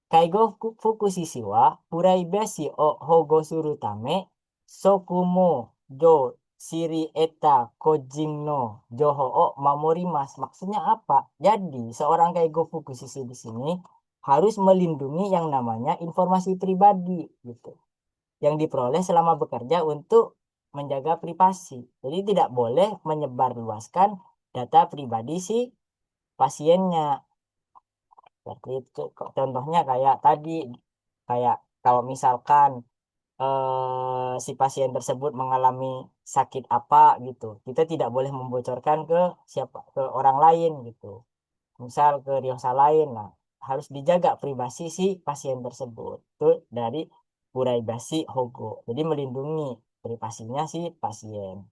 Speaker 1: Kaigo fukushi wa Puraibashi o Hogo suru tame sokumo jo shiri eta kojin no joho o mamorimasu. Maksudnya apa? Jadi seorang Kaigo fukushi di sini harus melindungi yang namanya informasi pribadi gitu. Yang diperoleh selama bekerja untuk menjaga privasi. Jadi tidak boleh menyebarluaskan data pribadi si pasiennya. Seperti itu. Contohnya kayak tadi, kayak kalau misalkan si pasien tersebut mengalami sakit apa gitu, kita tidak boleh membocorkan ke orang lain gitu. Misal ke riosa lain, nah harus dijaga privasi si pasien tersebut. Itu dari Puraibashi Hogo. Jadi melindungi privasinya si pasien.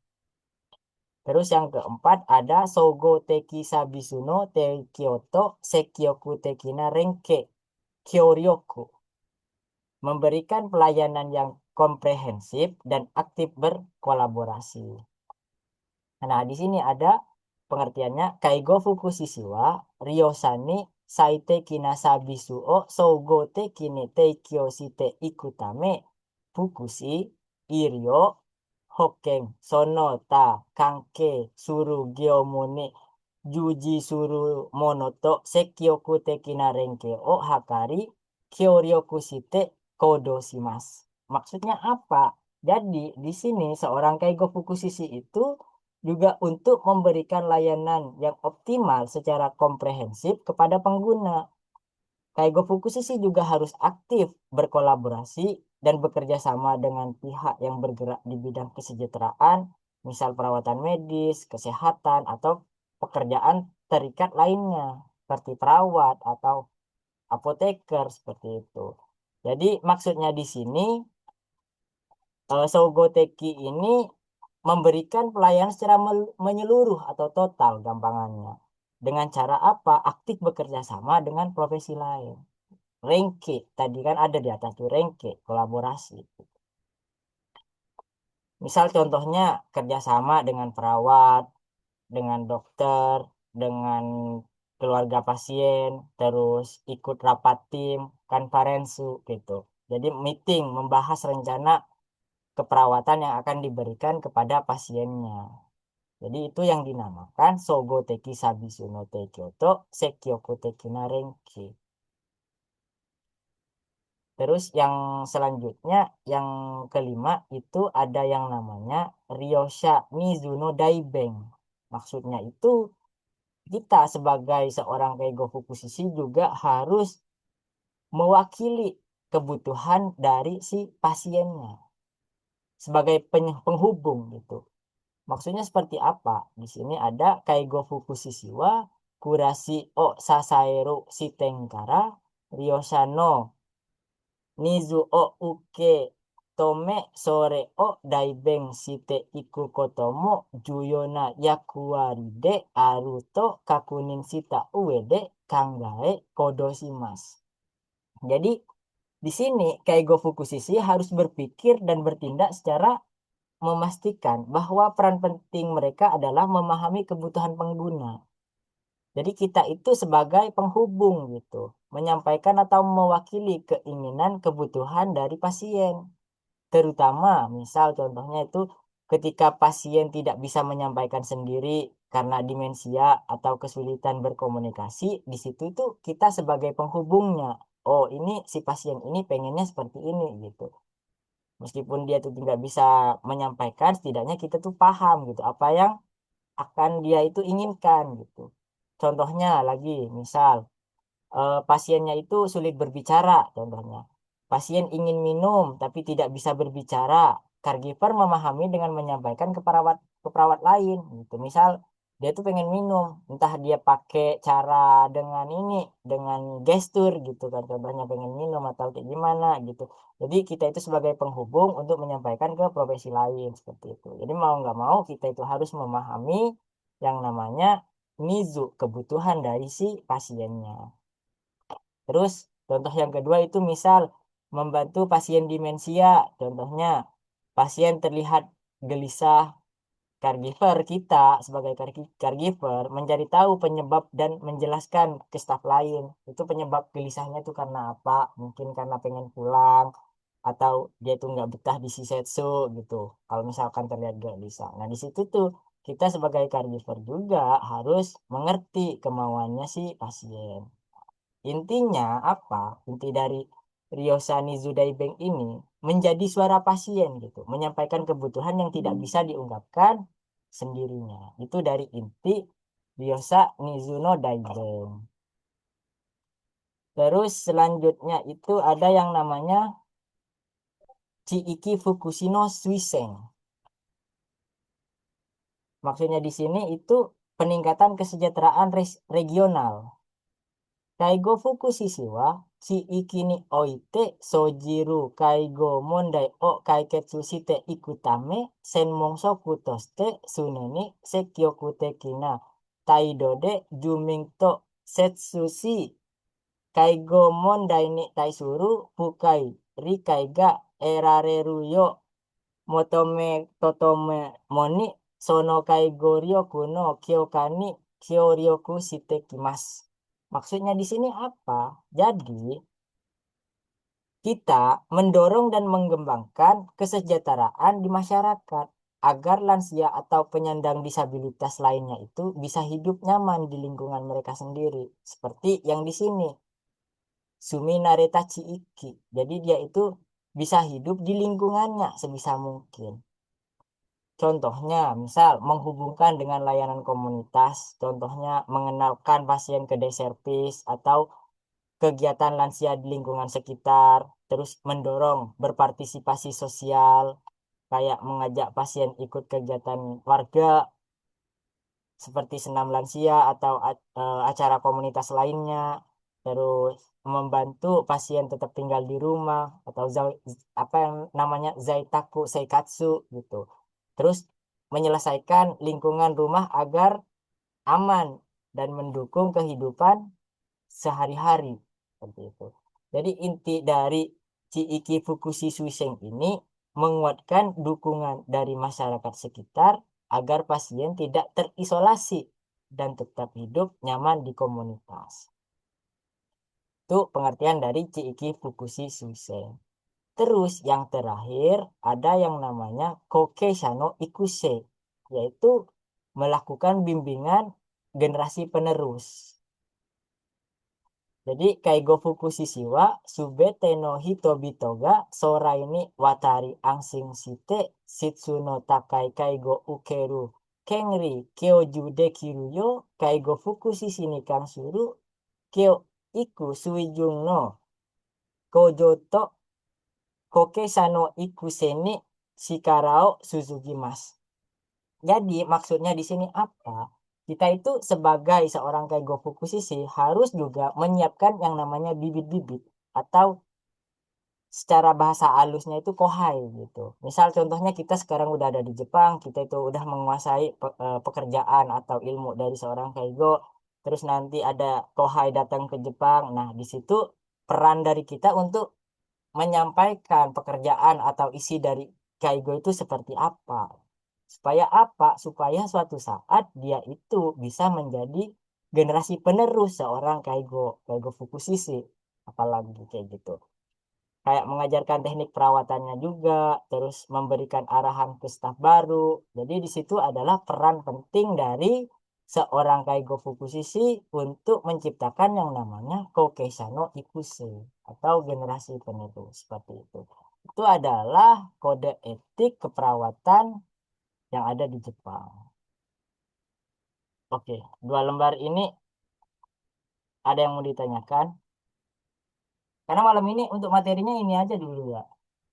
Speaker 1: Terus yang keempat ada Sogo Teki Sabisuno Te Kyoto Sekyoku Tekina Renke Kyoryoku. Memberikan pelayanan yang komprehensif dan aktif berkolaborasi. Nah, di sini ada pengertiannya Kaigo Fukushi wa Ryosani Saite Kina Sabisu o Sogo Tekine Teikyo Shite Ikutame Fukushi Iryo Hoken sono ta kanke suru gyomu ni juji suru monoto sekyoku tekina renke o hakari kyoryoku shite kodo shimasu. Maksudnya apa? Jadi di sini seorang Kaigo Fukushi itu juga untuk memberikan layanan yang optimal secara komprehensif kepada pengguna. Kaigo Fukushi juga harus aktif berkolaborasi dan bekerja sama dengan pihak yang bergerak di bidang kesejahteraan, misal perawatan medis, kesehatan, atau pekerjaan terikat lainnya, seperti perawat atau apoteker, seperti itu. Jadi maksudnya di sini, Sougoteki ini memberikan pelayanan secara menyeluruh atau total gampangannya. Dengan cara apa? Aktif bekerja sama dengan profesi lain. Rengke, tadi kan ada di atas tuh rengke, kolaborasi. Misal contohnya kerjasama dengan perawat, dengan dokter, dengan keluarga pasien, terus ikut rapat tim, konferensi gitu. Jadi meeting membahas rencana keperawatan yang akan diberikan kepada pasiennya. Jadi itu yang dinamakan Sogo Teki Sabisuno Tekyoto Sekyoku Teki Narenki. Terus yang selanjutnya, yang kelima itu ada yang namanya Ryosha Mizuno Daibeng. Maksudnya itu kita sebagai seorang Keigo Fukushiki juga harus mewakili kebutuhan dari si pasiennya sebagai penghubung gitu. Maksudnya seperti apa? Di sini ada Keigo Fukushiki wa Kurashi o Sasaeru Shitenkara Ryosano Nizu o uke tome sore o daibeng shite iku koto mo juyo na yakuwari de aru to kakunin shita ue de kangae kodoshimasu. Jadi di sini Keigo Fukushiki harus berpikir dan bertindak secara memastikan bahwa peran penting mereka adalah memahami kebutuhan pengguna. Jadi kita itu sebagai penghubung gitu, menyampaikan atau mewakili keinginan kebutuhan dari pasien. Terutama misal contohnya itu ketika pasien tidak bisa menyampaikan sendiri karena demensia atau kesulitan berkomunikasi, di situ itu kita sebagai penghubungnya. Oh, ini si pasien ini pengennya seperti ini gitu. Meskipun dia tuh tidak bisa menyampaikan, setidaknya kita tuh paham gitu apa yang akan dia itu inginkan gitu. Contohnya lagi, misal pasiennya itu sulit berbicara, contohnya. Pasien ingin minum tapi tidak bisa berbicara. Caregiver memahami dengan menyampaikan ke perawat lain gitu. Misal dia tuh pengen minum, entah dia pakai cara dengan ini, dengan gestur gitu kan, contohnya pengen minum atau kayak gimana gitu. Jadi kita itu sebagai penghubung untuk menyampaikan ke profesi lain seperti itu. Jadi mau nggak mau kita itu harus memahami yang namanya nizu, kebutuhan dari si pasiennya. Terus contoh yang kedua itu misal membantu pasien demensia. Contohnya pasien terlihat gelisah, caregiver kita sebagai caregiver mencari tahu penyebab dan menjelaskan ke staf lain. Itu penyebab gelisahnya itu karena apa? Mungkin karena pengen pulang atau dia tuh nggak betah di Shisetsu gitu. Kalau misalkan terlihat gelisah. Nah di situ tuh kita sebagai caregiver juga harus mengerti kemauannya si pasien. Intinya apa? Inti dari Ryosani Zudaibeng ini menjadi suara pasien gitu, menyampaikan kebutuhan yang tidak bisa diungkapkan sendirinya. Itu dari inti Ryosa Nizuno Daibeng. Terus selanjutnya itu ada yang namanya Chiiki Fukushino Suiseng. Maksudnya di sini itu peningkatan kesejahteraan regional. Kaigo Fukushiki wa Shiiki ni oite sojiru kaigo mondai o kaiketsu shite iku tame senmon shoku toshite sune ni sekyoku teki na taido de jumin to setsu shi kaigo mondai ni taisuru fukai rikai ga erareru yo motome totome moni sono kaigo ryoku no kyoka ni kyoryoku shite kimasu. Maksudnya di sini apa? Jadi, kita mendorong dan mengembangkan kesejahteraan di masyarakat agar lansia atau penyandang disabilitas lainnya itu bisa hidup nyaman di lingkungan mereka sendiri. Seperti yang di sini, Sumi Nareta Chiiki. Jadi dia itu bisa hidup di lingkungannya sebisa mungkin. Contohnya, misal menghubungkan dengan layanan komunitas, contohnya mengenalkan pasien ke deservis atau kegiatan lansia di lingkungan sekitar, terus mendorong berpartisipasi sosial, kayak mengajak pasien ikut kegiatan warga seperti senam lansia atau acara komunitas lainnya, terus membantu pasien tetap tinggal di rumah atau apa yang namanya zaitaku seikatsu gitu. Terus menyelesaikan lingkungan rumah agar aman dan mendukung kehidupan sehari-hari seperti itu. Jadi inti dari Ciiki Fukushi Suiseng ini menguatkan dukungan dari masyarakat sekitar agar pasien tidak terisolasi dan tetap hidup nyaman di komunitas. Itu pengertian dari Ciiki Fukushi Suiseng. Terus yang terakhir ada yang namanya Kokei Shano Ikuse, yaitu melakukan bimbingan generasi penerus. Jadi Kaigo Fukushi wa Subete no Hitobi ga Sorai ni Watari Anshin shite Shitsu no Takai Kaigo Ukeru Kenri Kyoju Dekiru yo Kaigo Fukushi ni Kansuru Kyo Iku Suijun no Kojo to Kokesa no Ikuse ni Shikarao Suzukimasu. Jadi maksudnya di sini apa? Kita itu sebagai seorang Kaigo Fukushi harus juga menyiapkan yang namanya bibit-bibit atau secara bahasa halusnya itu kohai gitu. Misal contohnya kita sekarang udah ada di Jepang, kita itu udah menguasai pekerjaan atau ilmu dari seorang Kaigo. Terus nanti ada kohai datang ke Jepang. Nah, di situ peran dari kita untuk menyampaikan pekerjaan atau isi dari Kaigo itu seperti apa. Supaya apa? Supaya suatu saat dia itu bisa menjadi generasi penerus seorang Kaigo Fukushi. Apalagi kayak gitu. Kayak mengajarkan teknik perawatannya juga, terus memberikan arahan ke staf baru. Jadi di situ adalah peran penting dari seorang Kaigo Fukushi untuk menciptakan yang namanya Kokeisano Ikuse atau generasi penerus seperti itu. Itu adalah kode etik keperawatan yang ada di Jepang. Oke, 2 lembar ini ada yang mau ditanyakan? Karena malam ini untuk materinya ini aja dulu ya.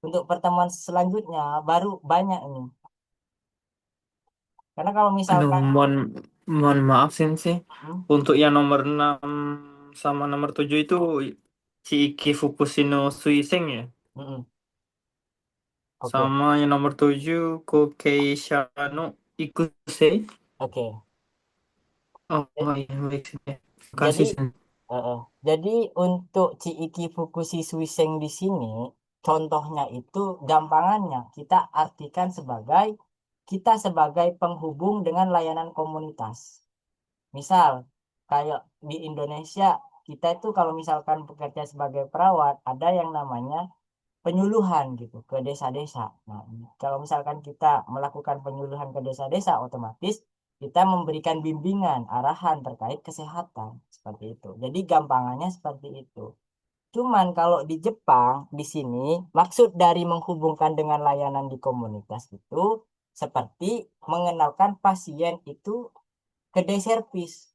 Speaker 1: Untuk pertemuan selanjutnya baru banyak ini. Karena kalau
Speaker 2: Aduh,
Speaker 1: misalkan
Speaker 2: mohon maaf sih.
Speaker 1: hmm,
Speaker 2: Untuk yang nomor 6 sama nomor 7 itu Chiiki Fukushino Suiseng ya.
Speaker 1: mm-mm. Oke,
Speaker 2: Sama yang nomor 7 Kokei Shano Ikuse.
Speaker 1: oke.
Speaker 2: Oh,
Speaker 1: Eh,
Speaker 2: iya, baik sih.
Speaker 1: Jadi,
Speaker 2: Makasih sih.
Speaker 1: jadi untuk Ciiki Fukushi Suiseng di sini, contohnya itu gampangannya kita artikan sebagai kita sebagai penghubung dengan layanan komunitas. Misal, kayak di Indonesia, kita itu kalau misalkan bekerja sebagai perawat, ada yang namanya penyuluhan gitu ke desa-desa. Nah, kalau misalkan kita melakukan penyuluhan ke desa-desa, otomatis kita memberikan bimbingan, arahan terkait kesehatan seperti itu. Jadi gampangannya seperti itu. Cuman kalau di Jepang, di sini maksud dari menghubungkan dengan layanan di komunitas itu seperti mengenalkan pasien itu ke service.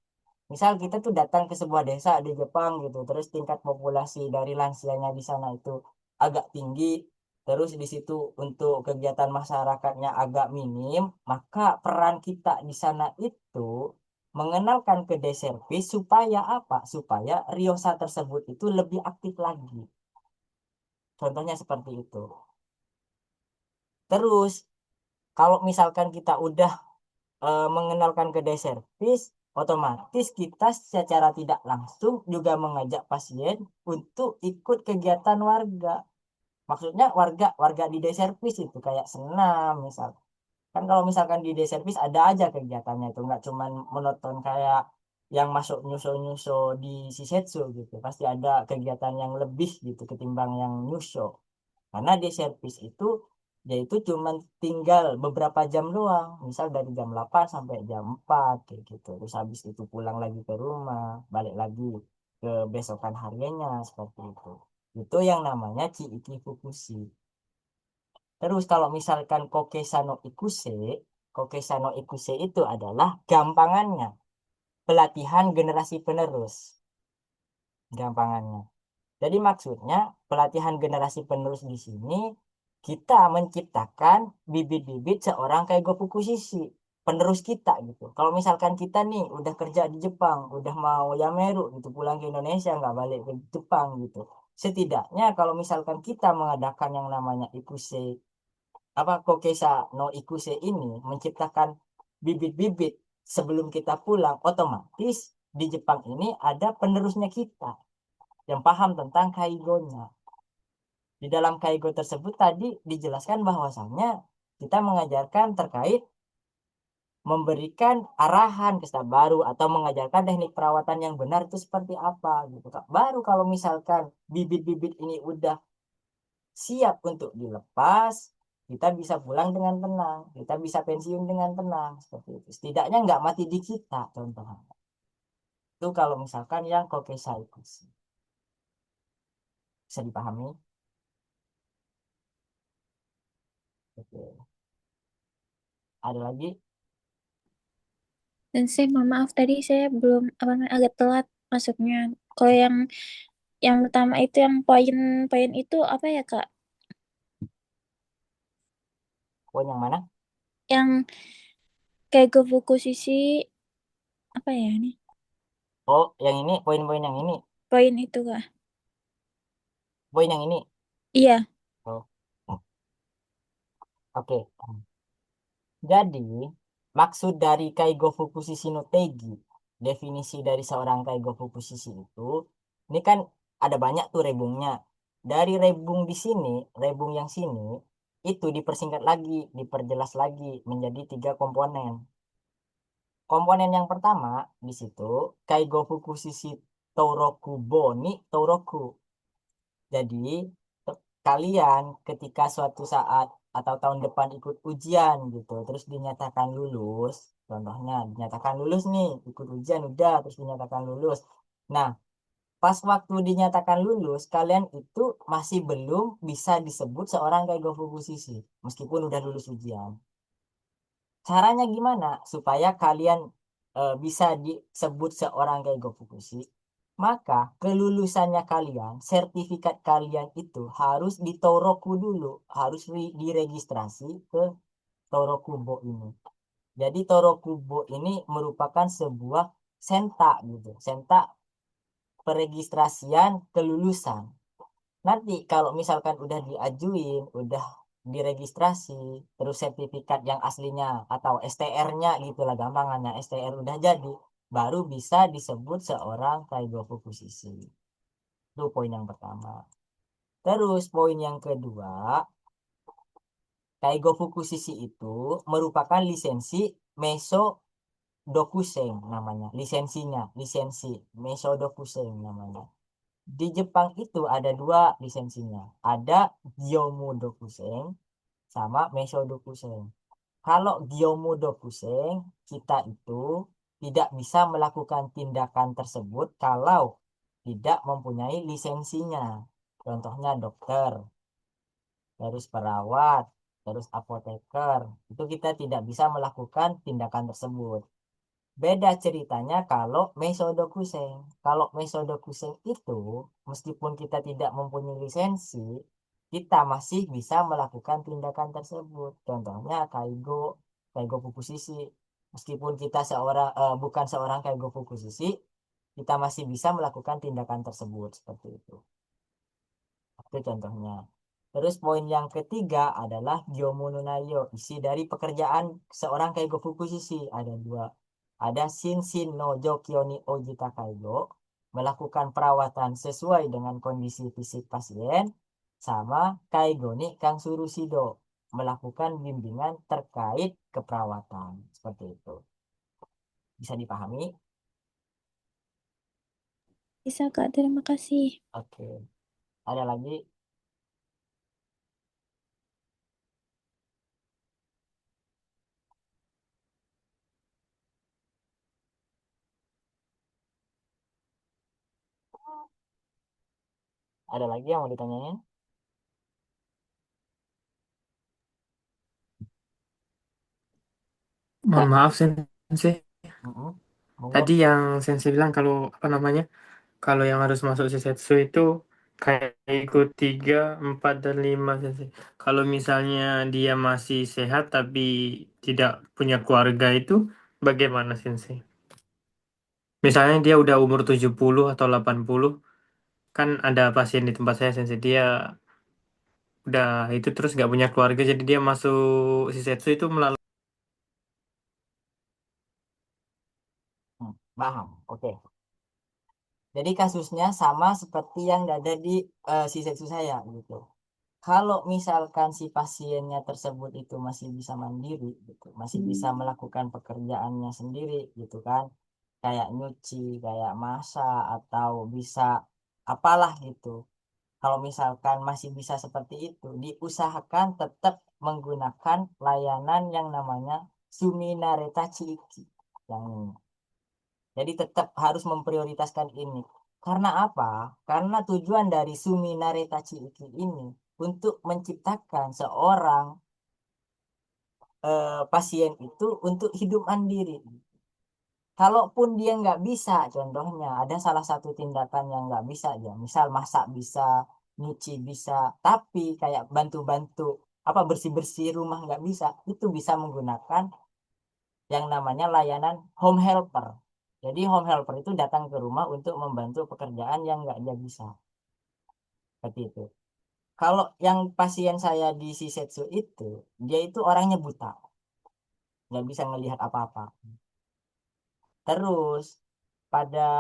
Speaker 1: Misal kita tuh datang ke sebuah desa di Jepang gitu, terus tingkat populasi dari lansianya di sana itu agak tinggi, terus di situ untuk kegiatan masyarakatnya agak minim, maka peran kita di sana itu mengenalkan ke service supaya apa? Supaya Riosa tersebut itu lebih aktif lagi. Contohnya seperti itu. Terus kalau misalkan kita udah mengenalkan kedai servis, otomatis kita secara tidak langsung juga mengajak pasien untuk ikut kegiatan warga. Maksudnya warga di day service itu kayak senam misal. Kan kalau misalkan di day service ada aja kegiatannya itu nggak cuman monoton kayak yang masuk nyuso-nyuso di Shisetsu gitu. Pasti ada kegiatan yang lebih gitu ketimbang yang nyuso. Karena di servis itu yaitu cuman tinggal beberapa jam doang. Misal dari jam 8 sampai jam 4 kayak gitu. Terus habis itu pulang lagi ke rumah, balik lagi ke besokan harinya seperti itu. Itu yang namanya Chiiki Fukushi. Terus kalau misalkan Kokesano Ikuse itu adalah gampangannya pelatihan generasi penerus. Gampangannya. Jadi maksudnya pelatihan generasi penerus di sini kita menciptakan bibit-bibit seorang Kaigo Fukushi penerus kita gitu. Kalau misalkan kita nih udah kerja di Jepang, udah mau yameru gitu, pulang ke Indonesia nggak balik ke Jepang gitu. Setidaknya kalau misalkan kita mengadakan yang namanya Ikuse Kokesa no Ikuse ini menciptakan bibit-bibit sebelum kita pulang, otomatis di Jepang ini ada penerusnya kita yang paham tentang kaigonya. Di dalam kaigo tersebut tadi dijelaskan bahwasannya kita mengajarkan terkait memberikan arahan ke staf baru atau mengajarkan teknik perawatan yang benar itu seperti apa gitu Kak. Baru kalau misalkan bibit-bibit ini udah siap untuk dilepas, kita bisa pulang dengan tenang, kita bisa pensiun dengan tenang seperti itu. Setidaknya nggak mati di kita contohnya. Itu kalau misalkan yang kokesai bisa dipahami. Oke. Ada lagi?
Speaker 5: Sensei, mohon maaf tadi saya belum apa namanya agak telat masuknya. Kalau yang pertama itu yang poin-poin itu apa ya Kak?
Speaker 1: Poin yang mana?
Speaker 5: Yang kayak Gofuku sisi apa ya ini?
Speaker 1: Oh, yang ini, poin-poin yang ini.
Speaker 5: Poin itu Kak.
Speaker 1: Poin yang ini.
Speaker 5: Iya,
Speaker 1: Oh, oke. Jadi, maksud dari Kaigo Fukushiki no Teigi, definisi dari seorang Kaigo Fukushiki itu, ini kan ada banyak tuh rebungnya. Dari rebung di sini, rebung yang sini, itu dipersingkat lagi, diperjelas lagi menjadi 3 komponen. Komponen yang pertama di situ, Kaigo Fukushiki Toroku Boni Toroku. Jadi, kalian ketika suatu saat atau tahun depan ikut ujian gitu, terus dinyatakan lulus, contohnya dinyatakan lulus nih, ikut ujian udah, terus dinyatakan lulus. Nah, pas waktu dinyatakan lulus, kalian itu masih belum bisa disebut seorang Kaigo Fukushiki, meskipun udah lulus ujian. Caranya gimana supaya kalian bisa disebut seorang Kaigo Fukushi? Maka kelulusannya kalian, sertifikat kalian itu harus ditoroku dulu, harus diregistrasi ke Torokubo ini. Jadi Torokubo ini merupakan sebuah senta gitu, senta peregistrasian kelulusan. Nanti kalau misalkan udah diajuin, udah diregistrasi, terus sertifikat yang aslinya atau STR-nya gitulah gampangannya, STR udah jadi, baru bisa disebut seorang Kaigo Fukushiki. Itu poin yang pertama. Terus poin yang kedua, Kaigo Fukushiki itu merupakan lisensi Meso Dokusen namanya, lisensinya, lisensi Meso Dokusen namanya. Di Jepang itu ada 2 lisensinya. Ada Gyomu Dokusen sama Meisho Dokusen. Kalau Gyomu Dokusen, kita itu tidak bisa melakukan tindakan tersebut kalau tidak mempunyai lisensinya. Contohnya dokter, terus perawat, terus apoteker. Itu kita tidak bisa melakukan tindakan tersebut. Beda ceritanya kalau Mesodokusen. Kalau Mesodokusen itu, meskipun kita tidak mempunyai lisensi, kita masih bisa melakukan tindakan tersebut. Contohnya Kaigo Fukushiki. Meskipun kita bukan seorang Kaigo Fukushiki, kita masih bisa melakukan tindakan tersebut seperti itu. Itu contohnya. Terus poin yang ketiga adalah Gyomu no Nayo, isi dari pekerjaan seorang Kaigo Fukushiki ada 2. Ada Shinshin no Jokyo ni Ojita Kaigo, melakukan perawatan sesuai dengan kondisi fisik pasien, sama Kaigo ni Kansuru Shido, melakukan bimbingan terkait keperawatan. Seperti itu. Bisa dipahami?
Speaker 5: bisa Kak. Terima kasih.
Speaker 1: Oke. Ada lagi? Ada lagi yang mau ditanyain?
Speaker 2: Mohon maaf Sensei.
Speaker 1: Mm-mm. Monggo.
Speaker 2: Tadi yang Sensei bilang kalau apa namanya? Kalau yang harus masuk Shisetsu itu kayak ikut 3, 4, dan 5 Sensei. Kalau misalnya dia masih sehat tapi tidak punya keluarga itu bagaimana Sensei? Misalnya dia udah umur 70 atau 80, kan ada pasien di tempat saya Sensei, dia udah itu terus nggak punya keluarga jadi dia masuk Shisetsu itu melalui
Speaker 1: Paham? Oke. Jadi kasusnya sama seperti yang ada di sisetsu saya gitu. Kalau misalkan si pasiennya tersebut itu masih bisa mandiri gitu, masih bisa melakukan pekerjaannya sendiri gitu kan, kayak nyuci, kayak masak atau bisa apalah gitu. Kalau misalkan masih bisa seperti itu, diusahakan tetap menggunakan layanan yang namanya Suminareta Chiiki yang ini. Jadi tetap harus memprioritaskan ini. Karena apa? Karena tujuan dari Suminareta Chiiki ini untuk menciptakan seorang pasien itu untuk hidup mandiri. Kalaupun dia nggak bisa, contohnya ada salah satu tindakan yang nggak bisa aja, misal masak bisa, nyuci bisa, tapi kayak bantu-bantu apa bersih-bersih rumah nggak bisa, itu bisa menggunakan yang namanya layanan home helper. Jadi home helper itu datang ke rumah untuk membantu pekerjaan yang nggak dia bisa. Seperti itu. Kalau yang pasien saya di Shisetsu itu, dia itu orangnya buta, nggak bisa melihat apa-apa. Terus pada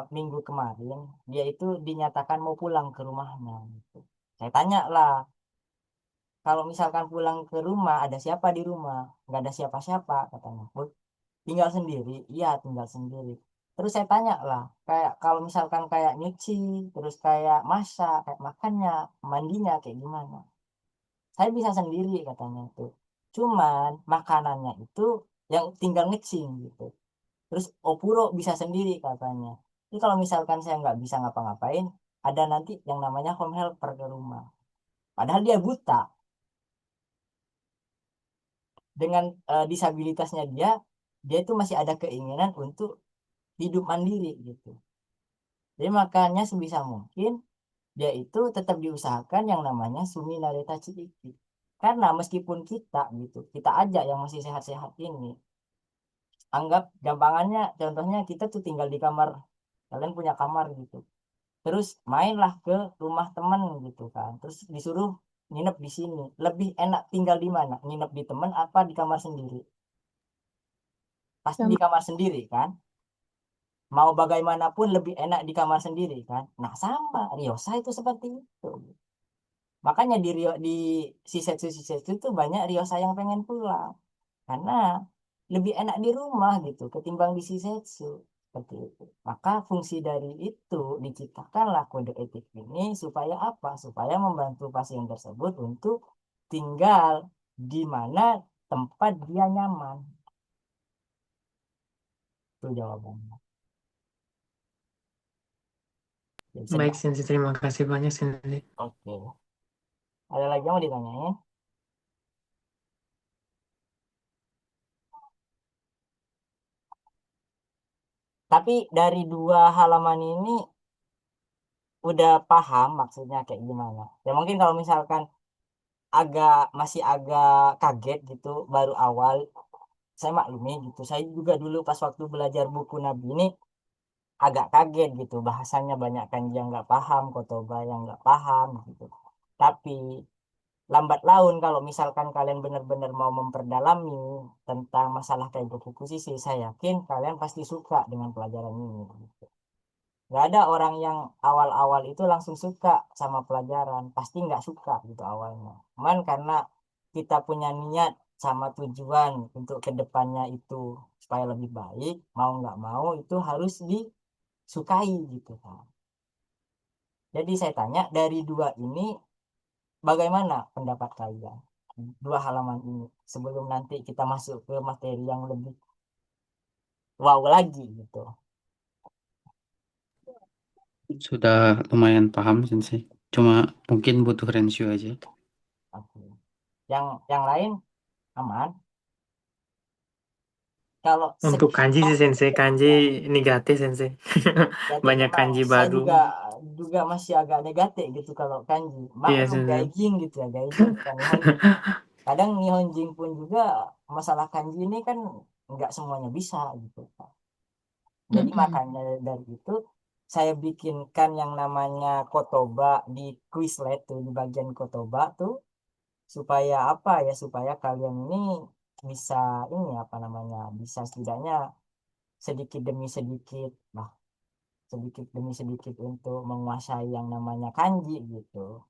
Speaker 1: minggu kemarin dia itu dinyatakan mau pulang ke rumahnya gitu. Saya tanya lah, kalau misalkan pulang ke rumah ada siapa di rumah? Nggak ada siapa-siapa katanya. "Oh, tinggal sendiri?" "Iya, tinggal sendiri." Terus saya tanya lah, kayak kalau misalkan kayak nyuci, terus kayak masak, kayak makannya, mandinya kayak gimana? "Saya bisa sendiri," katanya itu. Cuman makanannya itu yang tinggal ngecing gitu. Terus Opuro bisa sendiri katanya. Jadi kalau misalkan saya nggak bisa ngapa-ngapain, ada nanti yang namanya home helper ke rumah. Padahal dia buta. Dengan disabilitasnya dia itu masih ada keinginan untuk hidup mandiri gitu. Jadi makanya sebisa mungkin dia itu tetap diusahakan yang namanya Sumi Narita Chiki. Karena meskipun kita gitu, kita aja yang masih sehat-sehat ini, anggap gampangannya contohnya kita tuh tinggal di kamar, kalian punya kamar gitu. Terus mainlah ke rumah teman gitu kan, terus disuruh nginep di sini, lebih enak tinggal di mana, nginep di teman apa di kamar sendiri? Pasti di
Speaker 5: Sama.
Speaker 1: kamar sendiri kan, mau bagaimanapun lebih enak di kamar sendiri kan. Nah sama Ryosa itu seperti itu, makanya di Shisetsu itu banyak Ryosa yang pengen pulang karena lebih enak di rumah gitu ketimbang di Shisetsu seperti itu. Maka fungsi dari itu diciptakanlah kode etik ini supaya apa? Supaya membantu pasien tersebut untuk tinggal di mana tempat dia nyaman. Itu jawabannya. Jadi
Speaker 2: Baik,
Speaker 1: sedang.
Speaker 2: Sensei. Terima kasih banyak, Sensei.
Speaker 1: Oke. Ada lagi yang mau ditanyain? Tapi dari dua halaman ini udah paham maksudnya kayak gimana. Ya mungkin kalau misalkan masih agak kaget gitu baru awal, saya maklumi gitu. Saya juga dulu pas waktu belajar buku Nabi ini agak kaget gitu, bahasanya banyak kan yang nggak paham, kotoba yang nggak paham gitu. Tapi lambat laun kalau misalkan kalian benar-benar mau memperdalami tentang masalah kayak buku sih, saya yakin kalian pasti suka dengan pelajaran ini gitu. Nggak ada orang yang awal-awal itu langsung suka sama pelajaran, pasti nggak suka gitu awalnya. Cuman karena kita punya niat sama tujuan untuk kedepannya itu supaya lebih baik, mau nggak mau itu harus disukai gitu kan. Jadi saya tanya dari dua ini bagaimana pendapat kalian? Dua halaman ini sebelum nanti kita masuk ke materi yang lebih wow lagi gitu.
Speaker 6: Sudah lumayan paham Sensei. Cuma mungkin butuh rensio aja.
Speaker 1: Oke. Yang lain aman? Kalau
Speaker 2: Untuk kanji
Speaker 1: sekitar
Speaker 2: sih, Sensei. Kanji
Speaker 1: ya,
Speaker 2: negatif, Sensei.
Speaker 1: berarti
Speaker 2: Banyak
Speaker 1: memang
Speaker 2: kanji
Speaker 1: saya
Speaker 2: baru.
Speaker 1: juga masih agak negatif gitu kalau kanji.
Speaker 2: Iya,
Speaker 1: Maklum
Speaker 2: Sensei.
Speaker 1: gaijin gitu ya, gaijin bukan Nihonjin. Kadang Nihonjin pun juga masalah kanji ini kan nggak semuanya bisa gitu. Jadi
Speaker 5: Mm-mm.
Speaker 1: makanya dari itu saya bikinkan yang namanya Kotoba di Quizlet tuh di bagian Kotoba tuh supaya apa ya supaya kalian ini bisa ini apa namanya bisa setidaknya sedikit demi sedikit lah, sedikit demi sedikit untuk menguasai yang namanya kanji gitu.